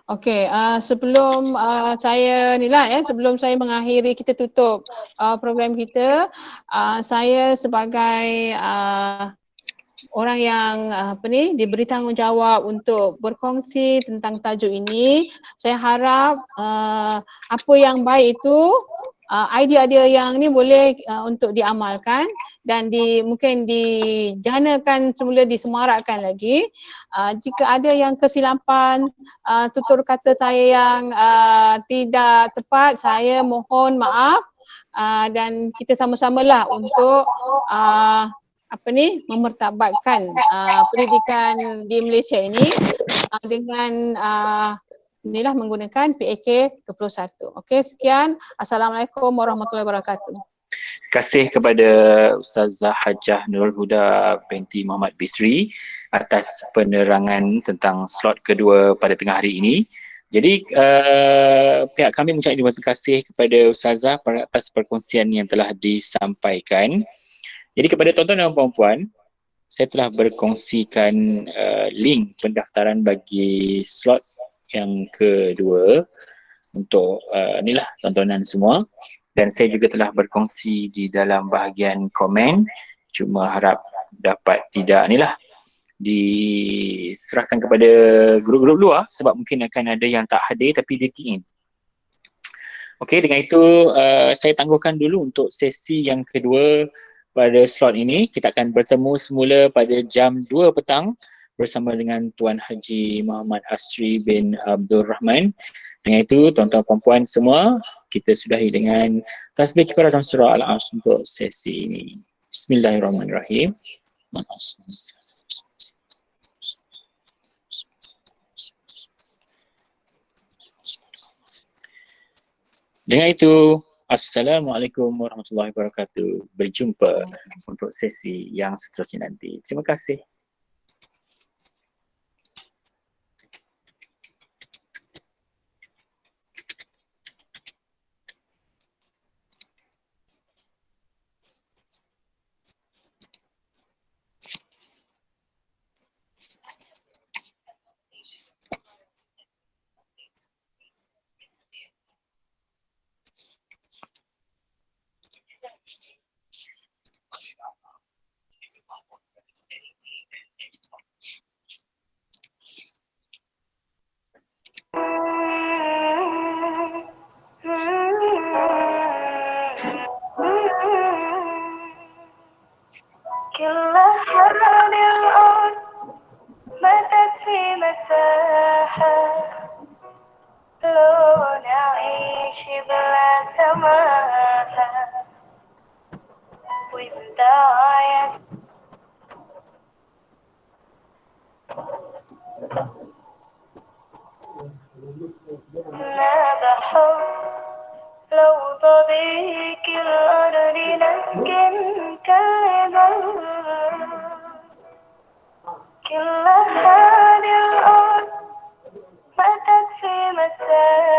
Okey, sebelum saya sebelum saya mengakhiri, kita tutup program kita, saya sebagai orang yang diberi tanggungjawab untuk berkongsi tentang tajuk ini, saya harap apa yang baik itu idea-idea yang ni boleh untuk diamalkan dan mungkin dijanakan semula, disemarakkan lagi. Jika ada yang kesilapan, tutur kata saya yang tidak tepat, saya mohon maaf dan kita sama-samalah untuk memertabatkan pendidikan di Malaysia ini dengan inilah menggunakan PAK 21. Okey, sekian. Assalamualaikum warahmatullahi wabarakatuh. Terima kasih kepada Ustazah Hajah Nurul Huda binti Muhammad Bisri atas penerangan tentang slot kedua pada tengah hari ini. Jadi pihak kami mengucapkan terima kasih kepada Ustazah atas perkongsian yang telah disampaikan. Jadi kepada tuan-tuan dan puan-puan, saya telah berkongsikan link pendaftaran bagi slot yang kedua untuk inilah tontonan semua, dan saya juga telah berkongsi di dalam bahagian komen. Cuma harap dapat tidak diserahkan kepada grup-grup luar sebab mungkin akan ada yang tak hadir tapi dia key in. Okey, dengan itu saya tangguhkan dulu untuk sesi yang kedua pada slot ini. Kita akan bertemu semula pada jam 2 petang bersama dengan Tuan Haji Muhammad Asri bin Abdul Rahman. Dengan itu, tuan-tuan puan-puan semua, kita sudahi dengan tasbih kifarah dan surah Al-Asr untuk sesi ini. Bismillahirrahmanirrahim. Dengan itu, Assalamualaikum warahmatullahi wabarakatuh. Berjumpa untuk sesi yang seterusnya nanti. Terima kasih. كل هذه الأرض ماتت في مساء